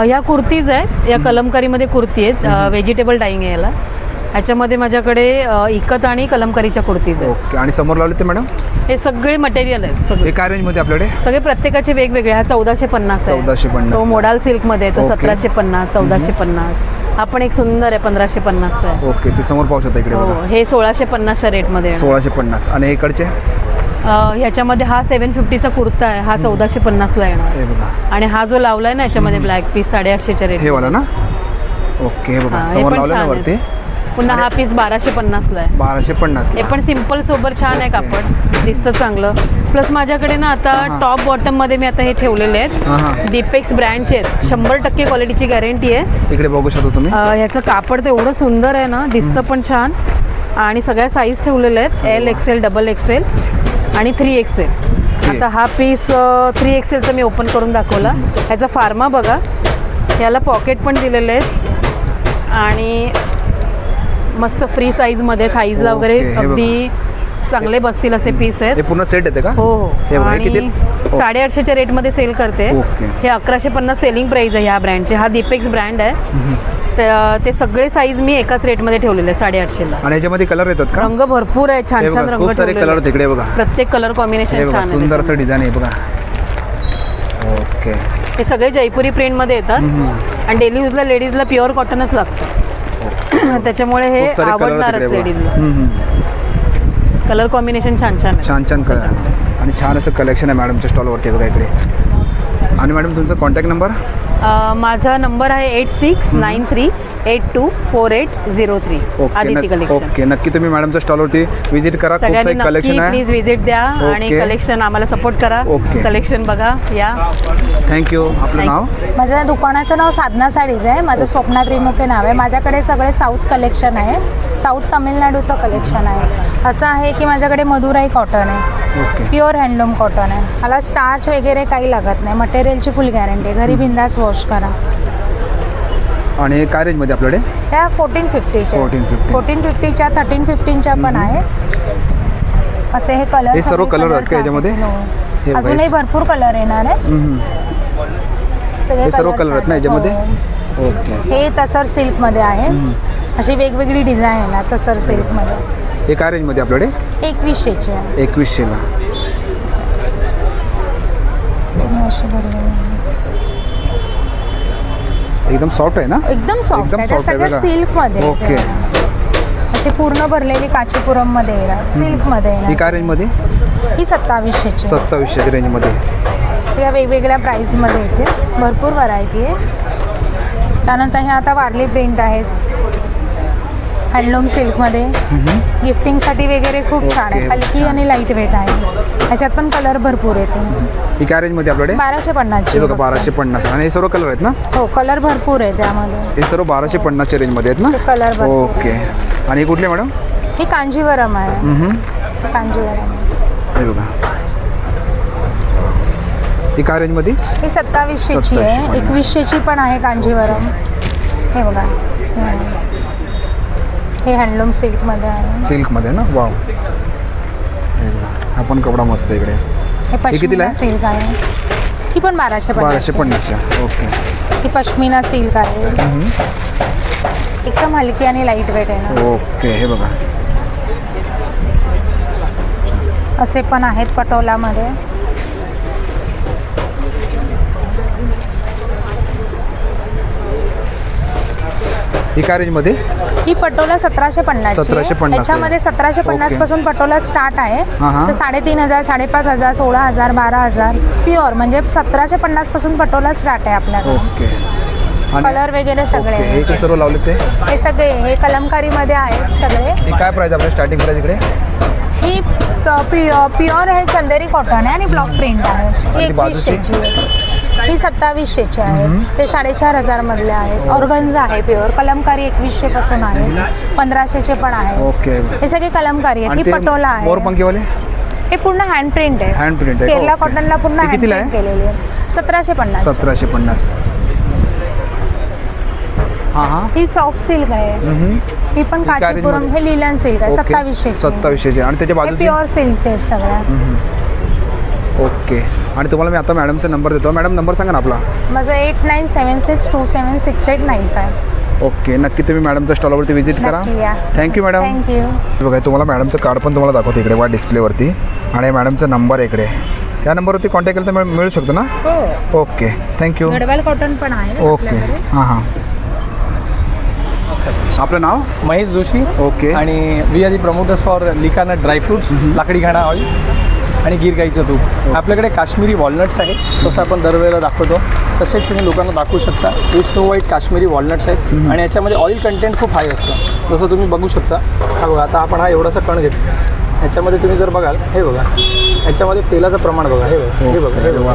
या कुर्तीज आहेत. या कलमकारीमध्ये कुर्ती आहेत. व्हेजिटेबल डाईंग आहे याला. ह्याच्यामध्ये माझ्याकडे इकत आणि कलमकारीच्या कुर्तीज आहेत. ओके. आणि समोर लावले ते मॅडम? हे सगळे मटेरियल आहेत. सगळे काय रेंजमध्ये आपल्याकडे? सगळे प्रत्येकाचे वेगवेगळे. हा 1450 आहे. 1450. तो मोडाल सिल्कमध्ये आहे. तो 1750, 1450. हा पण एक सुंदर आहे, 1550 आहे. ओके. ते समोर पाहू शकता इकडे. हे 1650च्या रेटमध्ये. 1650. आणि इकडचे? ह्याच्यामध्ये हा 750चा कुर्ता आहे. हा 1450ला येणार. आणि हा जो लावलाय ना याच्यामध्ये ब्लॅक पीस 850च्या रेट. हे वाला ना? ओके. हे बघा, समोर लावलं वरती. पुन्हा हा पीस 1250ला आहे. 1250. हे पण सिम्पल सोबर छान आहे कापड, दिसतं चांगलं. प्लस माझ्याकडे ना आता टॉप बॉटम मध्ये मी आता हे ठेवलेले आहेत. दीपेक्स ब्रँडचे आहेत. 100% क्वालिटीची गॅरंटी आहे. इकडे बघू शकतो तुम्ही. ह्याचं कापड तर एवढं सुंदर आहे ना, दिसतं पण छान. आणि सगळ्या साईज ठेवलेल्या आहेत. L, XL, XXL आणि 3XL. आता हा पीस 3XLचा मी ओपन करून दाखवला. ह्याचा फार्मा बघा, याला पॉकेट पण दिलेले आहेत आणि मस्त फ्री साईजमध्ये थाईजला वगैरे अगदी चांगले बसतील असे पीस आहेत. हे पूर्ण सेट येते का? हो. आणि 850च्या रेटमध्ये सेल करते. हे 1150 सेलिंग प्राइस आहे ह्या ब्रँडचे. हा दीपेक्स ब्रँड आहे. ते सगळे साईज मी एकाच रेटमध्ये ठेवलेले 850ला. आणि याच्यामध्ये कलर येतात का? रंग भरपूर आहे, छान छान रंग कलर तिकडे बघा. प्रत्येक कलर कॉम्बिनेशन छान आहे. सुंदर असं डिझाईन आहे बघा. ओके. हे सगळे जयपुरी प्रिंटमध्ये येतात आणि डेली यूजला लेडीजला प्युअर कॉटनच लागतं. त्याच्यामुळे हे आवडणारच लेडीजला. कलर कॉम्बिनेशन छान छान छान कलर आणि छान असं कलेक्शन आहे मॅडमच्या स्टॉलवरती बघा इकडे. आणि मॅडम तुमचा कॉन्टॅक्ट नंबर? माझा नंबर आहे 8693824803. आदिती कलेक्शन. ओके. नक्की तुम्ही मॅडमच्या स्टॉलवरती व्हिजिट करा. खूप सारे कलेक्शन आहे. प्लीज व्हिजिट द्या आणि कलेक्शन आम्हाला सपोर्ट करा. कलेक्शन बघा या. थँक्यू. आपलं नाव? माझ्या दुकानाचं नाव साधना साडीज आहे. माझं स्वप्ना त्रिमुखे नाव आहे. माझ्याकडे सगळे साऊथ कलेक्शन आहे. साऊथ तामिळनाडूचं कलेक्शन आहे. असं आहे की माझ्याकडे मदुराई कॉटन आहे. प्युअर हँडलूम कॉटन आहे. मला स्टार्च वगैरे काही लागत नाही. मटेरियलची फुल गॅरंटी आहे. घरी बिंदास वॉश करा. आणि काय रेंजमध्ये आपल्याकडे? त्या 1450च्या 1450च्या 1315च्या पण आहेत. असे हे कलर. हे सर्व कलर आहेत का याच्यामध्ये? अजूनही भरपूर कलर येणार आहे. हे सर्व कलर आहेत ना याच्यामध्ये? ओके. हे तसर सिल्कमध्ये आहे. अशी वेगवेगळी डिझाईन आहे ना तसर सिल्कमध्ये. हे काय रेंजमध्ये आपल्याकडे? 2100ची आहे. 2100ला. एकदम सॉफ्ट आहे ना? एकदम सॉफ्ट आहे. सगळं सिल्कमध्ये. ओके. असे पूर्ण भरलेली काचीपुरम मध्ये येणार. सिल्कमध्ये येणार. ही काय रेंजमध्ये? ही 2700ची. 2700च्या रेंजमध्ये. या वेगवेगळ्या प्राईसमध्ये येते. भरपूर व्हरायटी आहे. त्यानंतर हे आता वारली प्रिंट आहेत. हँडलूम सिल्कमध्ये गिफ्टिंगसाठी वगैरे खूप छान आहे. हलकी आणि लाईट वेट आहे. ह्याच्यात पण कलर भरपूर येते. ही काय रेंजमध्ये आपल्याकडे? 1250 ची. हे बघा 1250. आणि हे सर्व कलर आहेत ना? हो, कलर भरपूर आहे त्यामध्ये. हे सर्व 1250च्या रेंजमध्ये आहेत ना? Colour okay. आणि कुठले मॅडम? ही कांजीवरम आहे. असं कांजीवरम हे बघा. ही काय रेंजमध्ये? ही 2700ची आहे. 2100ची पण आहे कांजीवरम. हे बघा, हे हँडलूम सिल्कमध्ये आहे. सिल्कमध्ये ना? वाव. हे बघा, हा पण कपडा मस्त आहे इकडे. हे पश्मिना सिल्क आहे. ही पण 1250. ओके. ही पश्मिना सिल्क आहे. एकदम हलकी आणि लाईट वेट आहे ना. ओके. हे बघा, असे पण आहेत पटोलामध्ये. ही काय रेंजमध्ये? ही पटोला 1750 ची. 1750. त्याच्यामध्ये 1750 पासून पटोला स्टार्ट आहे. हां. तर 3500, 5500, 16000, 12000 प्युअर म्हणजे 1750 पासून पटोला स्टार्ट आहे आपल्याकडे. ओके. कलर वगैरे सगळे. हे इकडे सर्व लावले ते? हे सगळे हे कलमकारीमध्ये आहेत सगळे. हे काय प्राइस आपली स्टार्टिंग प्राइस इकडे? ही प्युअर आहे, चंदेरी कॉटन आहे आणि ब्लॉक प्रिंट आहे. ही 2100ची आहे. ही 2700ची आहे. ते 4500 मधले आहेत. ऑर्गन्झा आहे प्युअर. कलमकारी 2100 पासून आहे. 1500चे पण आहे. ओके. हे सगळे कलमकारी आहे. ही पटोला आहे. मोरपंखीवाले? हे पूर्ण हँड प्रिंट आहे. हँड प्रिंट आहे. केरला कॉटनला पूर्ण हँड प्रिंट केलेली आहे. 1750. 1750. हां. ही सॉफ्ट सिल्क आहे. ही पण कांचीपुरम. हे लिलन सिल्क आहे. 2700. 2700. आणि त्याच्या बाजूचे प्युअर सिल्कचे आहेत सगळ्या. ओके. आणि तुम्हाला मी आता मॅडमचा नंबर देतो. मॅडम नंबर सांगा ना आपला. माझा 8976276895. ओके. नक्की तुम्ही मॅडमच्या स्टॉलवरती व्हिजिट करा. Thank you madam. थँक्यू. बघा, तुम्हाला मॅडमचं कार्ड पण तुम्हाला दाखवतो इकडे वा डिस्प्लेवरती. आणि मॅडमचा नंबर इकडे. या नंबरवरती कॉन्टॅक्ट केलं तर मिळू शकतो ना? हो. ओके. थँक्यू. गडवाल कॉटन पण आहे. ओके. हां. आपलं नाव? महेश जोशी. ओके. आणि we are the promoters for लिकाना ड्रायफ्रुट्स, लाकडी घाणा ऑइल आणि गिर गाईचं तूप. आपल्याकडे काश्मीरी वॉलनट्स आहेत, तसं आपण दरवेळेला दाखवतो. तसेच तुम्ही लोकांना दाखवू शकता. हे स्नो व्हाईट काश्मीरी वॉलनट्स आहेत आणि याच्यामध्ये ऑइल कंटेंट खूप हाय असतं. जसं तुम्ही बघू शकता. हा बघा, आता आपण हा एवढासा कण घेतो. याच्यामध्ये तुम्ही जर बघाल, हे बघा, याच्यामध्ये तेलाचं प्रमाण बघा. हे बघा, हे बघा, हे बघा,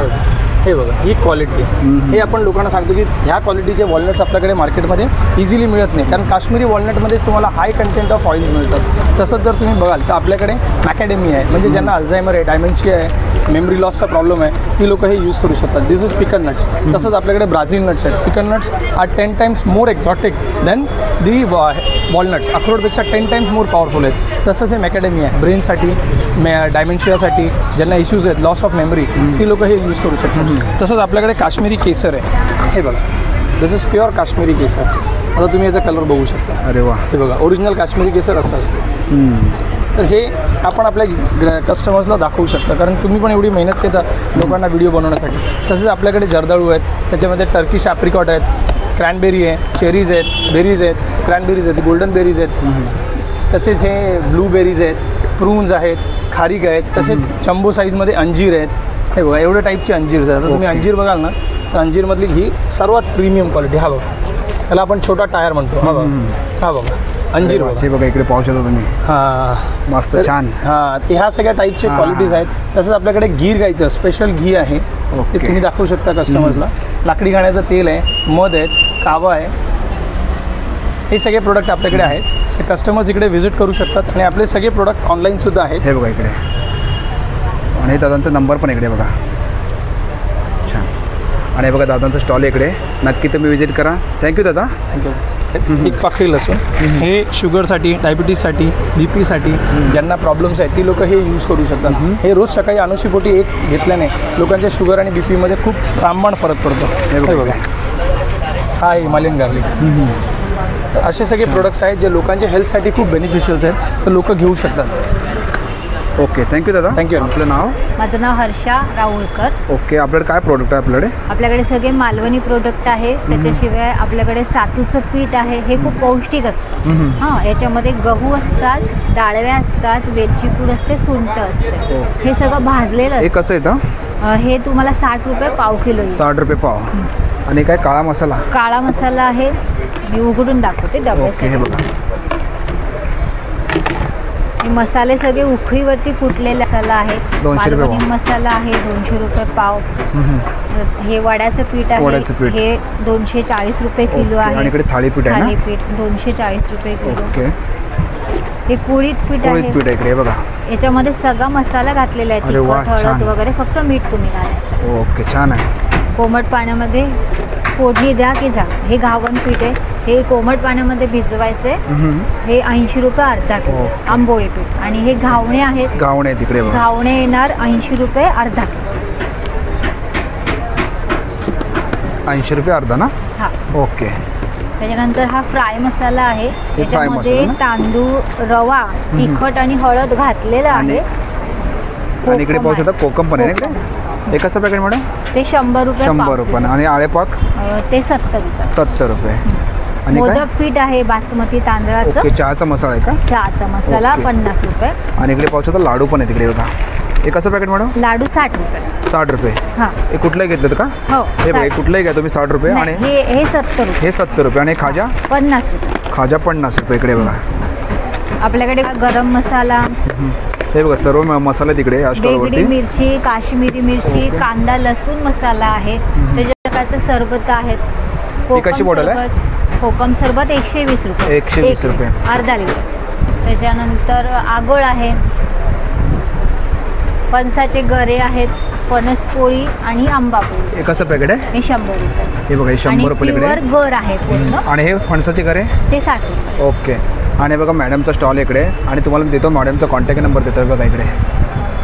हे बघा, ही क्वालिटी आहे. हे आपण लोकांना सांगतो की ह्या क्वालिटीचे वॉलनट्स आपल्याकडे मार्केटमध्ये इझिली मिळत नाही, कारण काश्मीरी वॉलनटमध्येच तुम्हाला हाय कंटेंट ऑफ ऑइल्स मिळतात. तसंच जर तुम्ही बघाल तर आपल्याकडे मॅकॅडेमी आहे, म्हणजे ज्यांना अल्झायमर आहे, डायमेन्शिया आहे, मेमरी लॉसचा प्रॉब्लेम आहे, ती लोक हे यूज करू शकतात. This is pecan nuts. तसंच आपल्याकडे ब्राझील नट्स आहेत. Pecan nuts are 10 times more exotic than the walnuts. अक्रोडपेक्षा 10 टाइम्स मोर पॉवरफुल आहेत. तसंच हे मॅकॅडेमी आहे, ब्रेनसाठी, डायमेन्शियासाठी, ज्यांना इश्यूज आहेत, लॉस ऑफ मेमरी, ती लोक हे यूज करू शकतात. तसंच आपल्याकडे काश्मीरी केसर आहे. हे बघा, दिस इज प्युअर काश्मीरी केसर. आता तुम्ही याचा कलर बघू शकता. अरे वा. हे बघा, ओरिजिनल काश्मीरी केसर असं असतं. तर हे आपण आपल्या कस्टमर्सला दाखवू शकता, कारण तुम्ही पण एवढी मेहनत घेता लोकांना व्हिडिओ बनवण्यासाठी. तसेच आपल्याकडे जर्दाळू आहेत, त्याच्यामध्ये टर्किश ॲप्रिकॉट आहेत, क्रॅनबेरी आहे, चेरीज आहेत, बेरीज आहेत, क्रॅनबेरीज आहेत, गोल्डन बेरीज आहेत. तसेच हे ब्लूबेरीज आहेत, प्रून्स आहेत, खारीक आहेत. तसेच जम्बो साईजमध्ये अंजीर आहेत. हे बघा, एवढ्या टाईपची अंजीर आहेत. आता तुम्ही अंजीर बघाल ना, तर अंजीरमधली ही सर्वात प्रीमियम क्वालिटी. हा बघा, त्याला आपण छोटा टायर म्हणतो. हा बघा, हा बघा, अंजीर बघा. बघा, इकडे पाहू शकता तुम्ही. हां, मस्त छान. हां, ह्या सगळ्या टाईपचे क्वालिटीज आहेत. तसंच आपल्याकडे गीर गाईचं स्पेशल घी आहे, ते तुम्ही दाखवू शकता कस्टमर्सला. लाकडी घाण्याचं तेल आहे, मध आहेत, कावा आहे. हे सगळे प्रोडक्ट आपल्याकडे आहेत. ते कस्टमर्स इकडे व्हिजिट करू शकतात आणि आपले सगळे प्रोडक्ट ऑनलाईनसुद्धा आहेत. हे बघा इकडे, आणि दादांचा नंबर पण इकडे बघा. छान. आणि बघा दादांचा स्टॉल इकडे, नक्की तुम्ही व्हिजिट करा. थँक्यू दादा. थँक्यू. एक पाकळी लसूण, हे शुगरसाठी, डायबिटीजसाठी, बीपीसाठी ज्यांना प्रॉब्लेम्स आहेत ती लोक हे यूज करू शकतात. हे रोज सकाळी अनुशीपोटी एक घेतल्याने लोकांच्या शुगर आणि बीपीमध्ये खूप रामबाण फरक पडतो. हे बघा, हा हिमालयन गार्लिक. असे सगळे प्रोडक्ट्स आहेत जे लोकांच्या हेल्थसाठी खूप बेनिफिशियल्स आहेत, तर लोक घेऊ शकतात. ओके, थँक्यू दादा. थँक्यू. आपलं नाव? माझं नाव हर्षा राहुलकर. ओके. आपल्याकडे काय प्रोडक्ट आहे? आपल्याकडे सगळे मालवणी प्रोडक्ट आहे. त्याच्याशिवाय आपल्याकडे सातूचं पीठ आहे, हे खूप पौष्टिक असतं. हां, याच्यामध्ये गहू असतात, डाळव्या असतात, वेलची पूड असते, सुंठ असते. हे सगळं भाजलेलं हे कसं येतं? हे तुम्हाला 60 रुपये पाव किलो. 60 रुपये पाव. आणि काय काळा मसाला? काळा मसाला आहे, मी उघडून दाखवते डब्यात. हे बघा, हे मसाले सगळे उखळीवरती कुटलेले मसाला आहे. 200 रुपये मालवणी मसाला आहे 200 रुपये पाव. हे वड्याचं पीठ आहे हे 240 रुपये किलो आहे. आणि इकडे थालीपीठ आहे ना? थालीपीठ 240 रुपये किलो. ओके. हे कुळीत पीठ आहे. पीठ आहे इकडे बघा. याच्यामध्ये सगळा मसाला घातलेला आहे, तिखट हळद वगैरे, फक्त मीठ तुम्ही घालायचं. ओके, छान आहे. कोमट पाण्यामध्ये फोडणी द्या की जा. हे घावण पीठ आहे, हे कोमट पाण्यामध्ये भिजवायचे. हे 80 रुपये अर्धा किलो आंबोळी पीठ. आणि हे घावणे आहेत. घावणे तिकडे बघा. घावणे येणार 80 रुपये अर्धा किलो. 80 रुपये अर्धा ना? हा. ओके. त्याच्यानंतर हा फ्राय मसाला आहे. त्याच्यामध्ये तांदूळ, रवा, तिखट आणि हळद घातलेला आहे. आणि इकडे पाहू शकता कोकम पण आहे इकडे. हे कसं पॅकेट मॅडम? ते 100 रुपये. 100 रुपये. आणि आळेपाक ते 70 रुपये. 70 रुपये. आणि मोदक पीठ आहे बासमती तांदळाचं. ओके. चहाचा मसाला आहे का? चहाचा मसाला 50 रुपये. आणि इकडे पाहू शकता लाडू पण आहे तिकडे बघा. हे कसं पॅकेट मॅडम? लाडू 60 रुपये. 60 रुपये. हां. हे कुठलंही घेतलं का? हो. हे बघा कुठलंही घ्या तुम्ही 60 रुपये. आणि हे 70 रुपये. हे 70 रुपये. आणि खाजा 50 रुपये. खाजा 50 रुपये इकडे बघा. आपल्याकडे गरम मसाला, हे बघा सर्व मसाले तिकडे या स्टॉलवरती. वेगळी मिरची, काश्मीरी मिरची, कांदा, लसूण मसाला आहे. त्याच्याचं सरबत आहेत. कशी बॉटल आहे? कोकम सरबत 120 रुपये. 120 रुपये अर्धा लिटर. त्याच्यानंतर आगळ आहे, फणसाचे गरे आहेत, फणसपोळी आणि आंबापोळी. हे कसं पॅकेट आहे? हे 100 रुपये. हे बघा हे 100 रुपये इकडे. गर आहे पूर्ण. आणि हे फणसाचे गरे ते 60 रुपये. ओके. आणि बघा मॅडमचा स्टॉल इकडे. आणि तुम्हाला देतो मॅडमचा कॉन्टॅक्ट नंबर देतो बघा इकडे.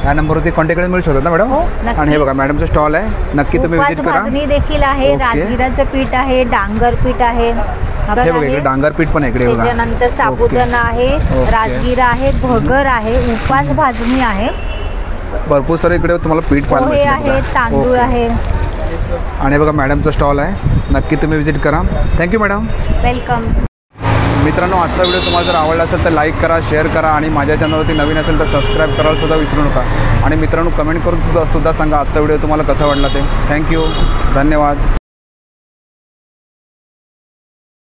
या नंबरवरती कॉन्टॅक्ट मिळू शकतात ना मॅडम? आणि हे बघा मॅडमचा स्टॉल आहे, नक्की तुम्ही विजिट करा. भाजणी देखील आहे, राजगिराचं पीठ आहे, डांगर पीठ आहे. हे बघा इकडे डांगर पीठ पण आहे इकडे बघा. त्याच्यानंतर साबुदाणा आहे, राजगिरा आहे, भगर आहे, उपास भाजणी आहे. भरपूर सारे इकडे तुम्हाला पीठ पोहे आहे, तांदूळ आहे. आणि बघा मॅडमचा स्टॉल आहे, नक्की तुम्ही विजिट करा. Thank you madam. वेलकम. मित्रांनो, आजचा व्हिडिओ तुम्हाला जर आवडला असेल तर लाईक करा, शेअर करा आणि माझ्या चॅनलवरती नवीन असेल तर सबस्क्राईब करायला सुद्धा विसरू नका. आणि मित्रांनो कमेंट करून सुद्धा सांगा आजचा व्हिडिओ तुम्हाला कसा वाटला ते. थँक्यू. धन्यवाद.